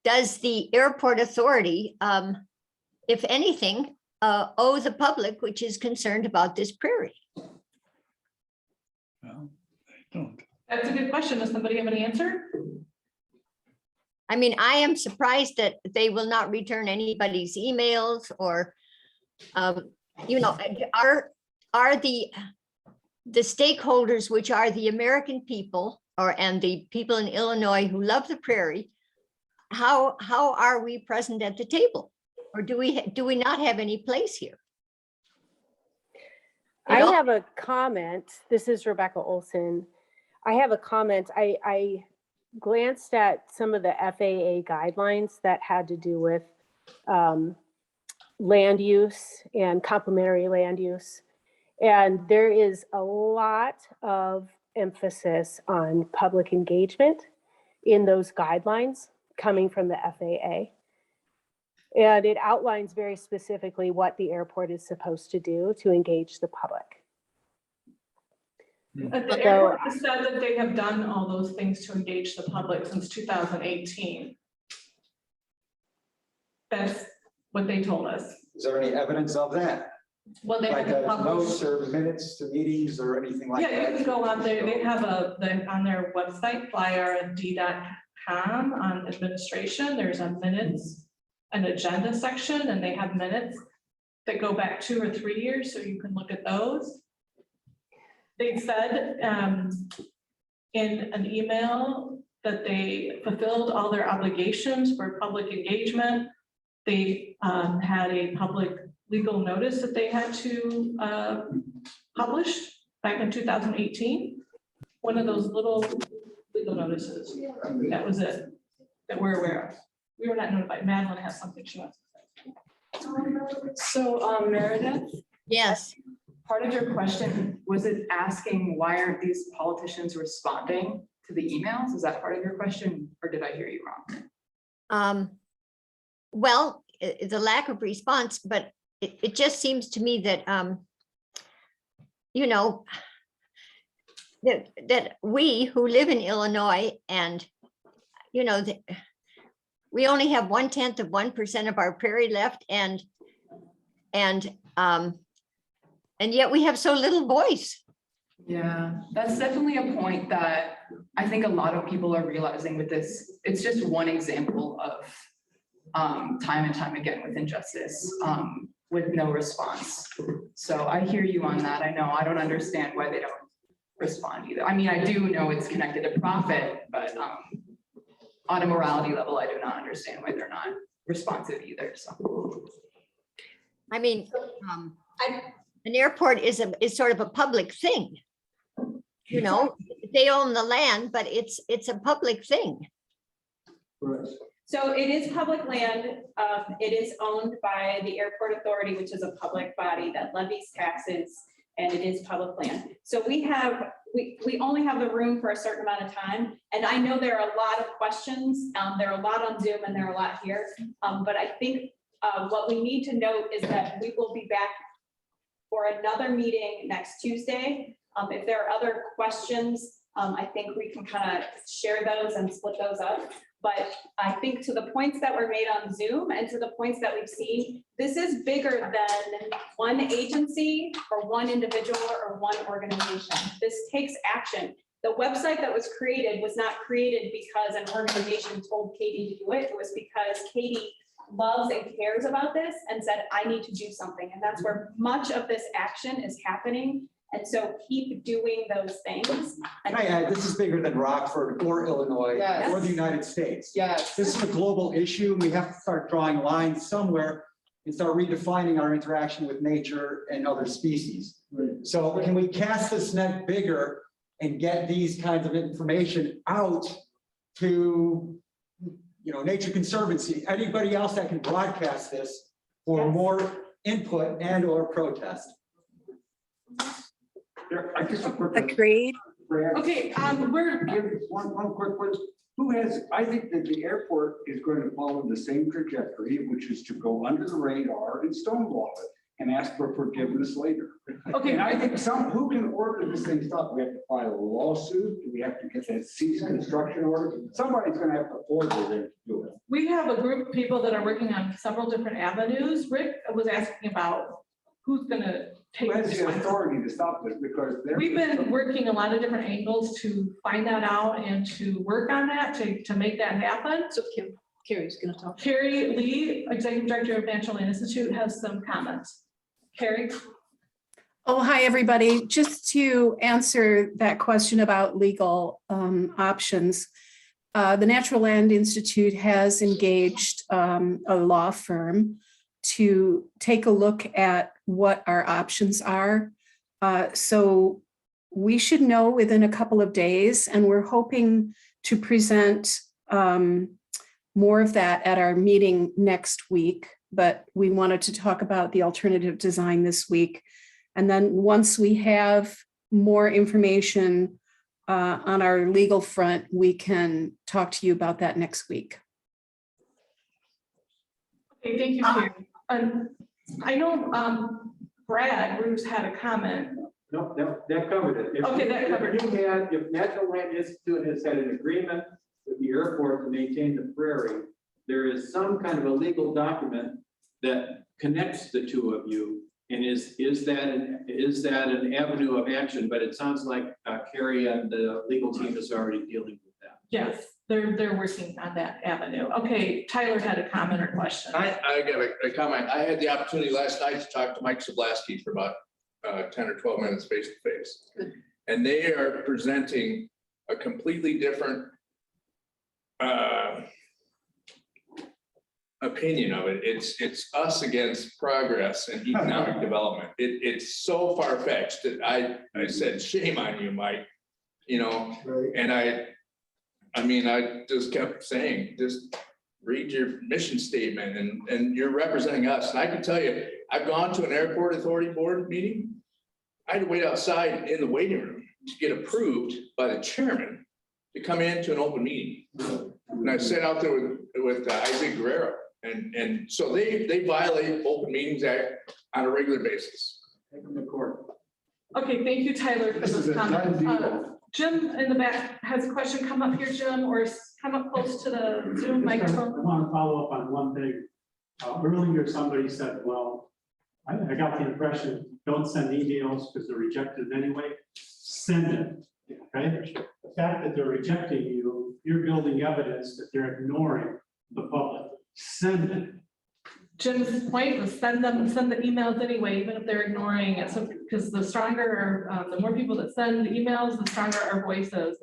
does the airport authority, if anything, owe the public, which is concerned about this prairie? Well, I don't. That's a good question. Does somebody have an answer? I mean, I am surprised that they will not return anybody's emails or, you know, are the stakeholders, which are the American people and the people in Illinois who love the prairie, how are we present at the table? Or do we not have any place here? I have a comment. This is Rebecca Olson. I have a comment. I glanced at some of the FAA guidelines that had to do with land use and complementary land use. And there is a lot of emphasis on public engagement in those guidelines coming from the FAA. And it outlines very specifically what the airport is supposed to do to engage the public. The airport has said that they have done all those things to engage the public since 2018. That's what they told us. Is there any evidence of that? Well, they Like have notes or minutes to meetings or anything like that? Yeah, you can go on there. They have on their website, flyrnd.com, on administration. There's a minutes, an agenda section, and they have minutes that go back 2 or 3 years, so you can look at those. They said in an email that they fulfilled all their obligations for public engagement. They had a public legal notice that they had to publish back in 2018. One of those little legal notices. That was it. that we're aware of. We were not notified. Madeline has something she wants to say. So Meredith, Yes. part of your question, was it asking why aren't these politicians responding to the emails? Is that part of your question, or did I hear you wrong? Well, the lack of response, but it just seems to me that, you know, that we who live in Illinois and, you know, we only have 0.1% of our prairie left, and yet we have so little voice. Yeah, that's definitely a point that I think a lot of people are realizing with this. It's just one example of time and time again with injustice, with no response. So I hear you on that. I know, I don't understand why they don't respond either. I mean, I do know it's connected to profit, but on a morality level, I do not understand why they're not responsive either, so. I mean, an airport is sort of a public thing. You know, they own the land, but it's a public thing. So it is public land. It is owned by the Airport Authority, which is a public body that levies taxes, and it is public land. So we only have the room for a certain amount of time. And I know there are a lot of questions. There are a lot on Zoom and there are a lot here. But I think what we need to note is that we will be back for another meeting next Tuesday. If there are other questions, I think we can kind of share those and split those up. But I think to the points that were made on Zoom and to the points that we've seen, this is bigger than one agency or one individual or one organization. This takes action. The website that was created was not created because an organization told Katie to do it. It was because Katie loves and cares about this and said, I need to do something. And that's where much of this action is happening. And so keep doing those things. Can I add, this is bigger than Rockford or Illinois or the United States. Yes. This is a global issue. We have to start drawing lines somewhere and start redefining our interaction with nature and other species. So can we cast this net bigger and get these kinds of information out to, you know, Nature Conservancy, anybody else that can broadcast this for more input and or protest? I just a quick. Agreed. Okay, One quick one. Who has, I think that the airport is going to follow the same trajectory, which is to go under the radar and stonewall it and ask for forgiveness later. Okay. And I think who can order this thing stop? We have to file a lawsuit. Do we have to get that cease construction order? Somebody's going to have to order them to do it. we have a group of people that are working on several different avenues. Rick was asking about who's gonna take Who has this. the authority to stop this? Because We've been working a lot of different angles to find that out and to work on that, to make that happen. So Carrie's gonna talk. Carrie Lee, Executive Director of Natural Land Institute, has some comments. Carrie? Oh, hi, everybody. Just to answer that question about legal options. The Natural Land Institute has engaged a law firm to take a look at what our options are. So we should know within a couple of days, and we're hoping to present more of that at our meeting next week. But we wanted to talk about the alternative design this week. And then once we have more information on our legal front, we can talk to you about that next week. Okay, thank you, Carrie. I know Brad Bruce had a comment. No, that covered it. Okay, that covered it. If Natural Land Institute has had an agreement with the airport to maintain the prairie, there is some kind of a legal document that connects the two of you. And is that an avenue of action? But it sounds like Carrie and the legal team is already dealing with that. Yes, they're working on that avenue. Okay, Tyler had a comment or question. I got a comment. I had the opportunity last night to talk to Mike Sablaski for about 10 or 12 minutes face to face. And they are presenting a completely different opinion of it. It's us against progress and economic development. It's so far-fetched that I said, shame on you, Mike, you know, and I mean, I just kept saying, just read your mission statement and you're representing us. And I can tell you, I've gone to an airport authority board meeting. I had to wait outside in the waiting room to get approved by the chairman to come into an open meeting. And I sat out there with Isaac Guerrero. And so they violate Open Meetings Act on a regular basis. Take them to court. Okay, thank you, Tyler, for This is this a done comment. deal. Jim in the back has a question. Come up here, Jim, or come up close to the Zoom I microphone. want to follow up on one thing. Earlier, somebody said, well, I got the impression, don't send emails because they're rejected anyway. Send it, okay? The fact that they're rejecting you, you're building evidence that they're ignoring the public. Send it. Jim's point was send the emails anyway, even if they're ignoring it. So, because the stronger, the more people that send emails, the stronger our voice is.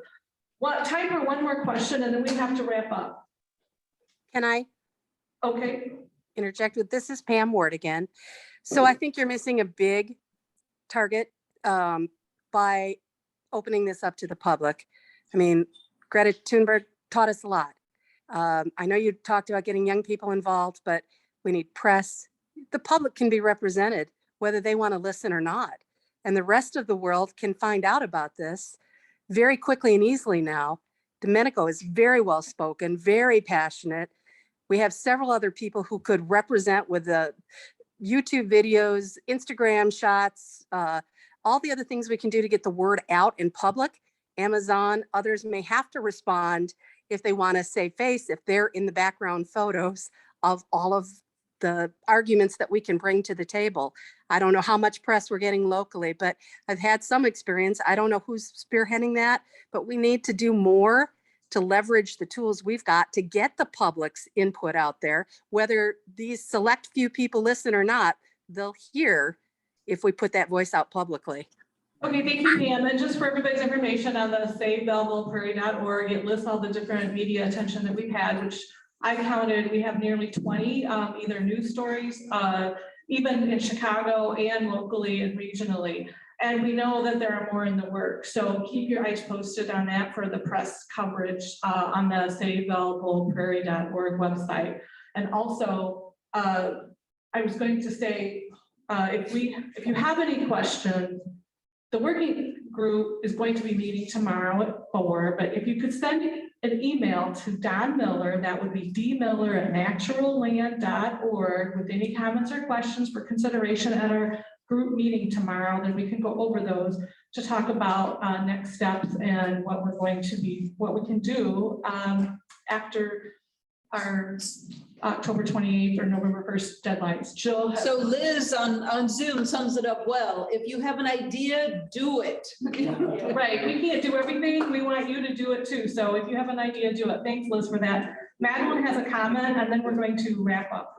What, time for one more question and then we have to wrap up. Can I Okay. interject with, this is Pam Ward again. So I think you're missing a big target by opening this up to the public. I mean, Greta Thunberg taught us a lot. I know you talked about getting young people involved, but we need press. The public can be represented, whether they want to listen or not. And the rest of the world can find out about this very quickly and easily now. Domenico is very well spoken, very passionate. We have several other people who could represent with the YouTube videos, Instagram shots, all the other things we can do to get the word out in public. Amazon, others may have to respond if they want to save face, if they're in the background photos of all of the arguments that we can bring to the table. I don't know how much press we're getting locally, but I've had some experience. I don't know who's spearheading that, but we need to do more to leverage the tools we've got to get the public's input out there. Whether these select few people listen or not, they'll hear if we put that voice out publicly. Okay, thank you, Pam. And just for everybody's information on the SaveBellevillePrairie.org, it lists all the different media attention that we've had, which I counted, we have nearly 20, either news stories, even in Chicago and locally and regionally. And we know that there are more in the works. So keep your eyes posted on that for the press coverage on the SaveBellevillePrairie.org website. And also, I was going to say, if you have any questions, the working group is going to be meeting tomorrow at 4, but if you could send an email to Don Miller, that would be dmiller@naturalland.org with any comments or questions for consideration at our group meeting tomorrow, then we can go over those to talk about next steps and what we can do after our October 28th or November 1st deadlines. Jill. So Liz on Zoom sums it up well. If you have an idea, do it. Right, we can't do everything. We want you to do it too. So if you have an idea, do it. Thanks, Liz, for that. Madeline has a comment and then we're going to wrap up.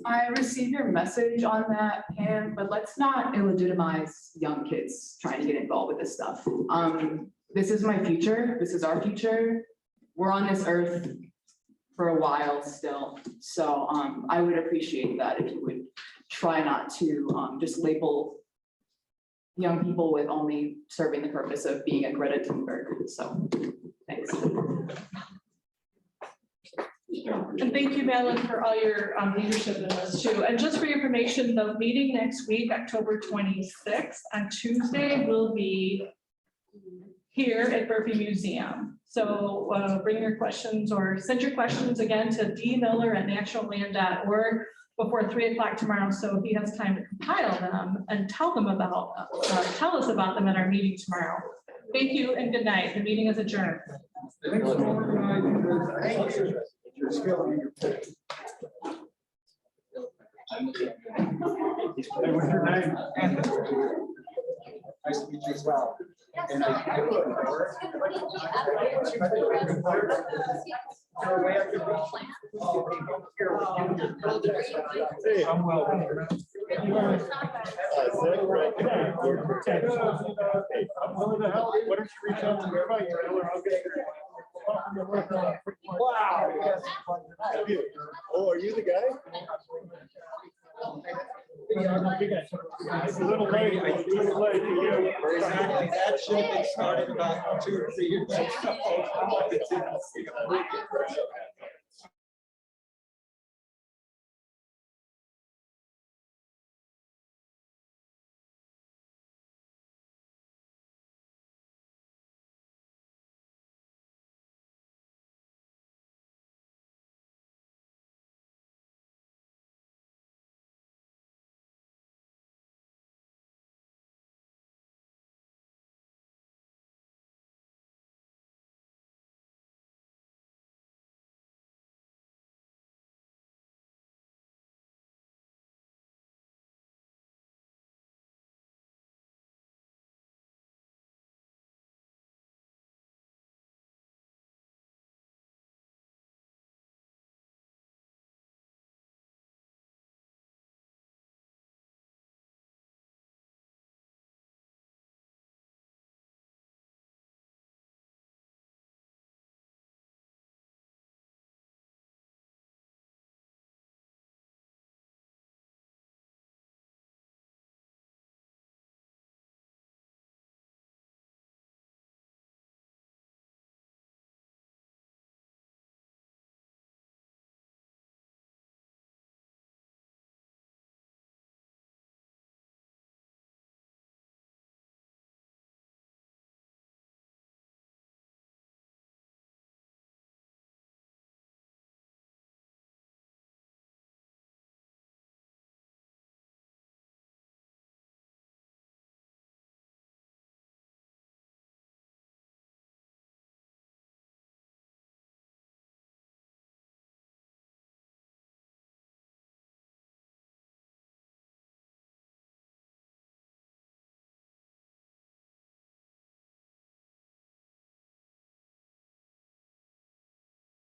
I received your message on that, Pam, but let's not illegitimize young kids trying to get involved with this stuff. This is my future. This is our future. We're on this earth for a while still. So I would appreciate that if you would try not to just label young people with only serving the purpose of being a Greta Thunberg. So thanks. And thank you, Madeline, for all your leadership in this too. And just for your information, the meeting next week, October 26th on Tuesday, will be here at Murphy Museum. So bring your questions or send your questions again to dmiller@naturalland.org before 3 o'clock tomorrow. So he has time to compile them and tell us about them at our meeting tomorrow. Thank you and good night. The meeting is adjourned. Thanks for organizing this. Your skill and your pitch. Hey, what's your name? Nice to meet you as well. And I'm well. Why don't you reach out to me? I'll get wow. Oh, are you the guy? It's a little late, it's a little late for you. Exactly, that should have been started about 2 or 3 years ago.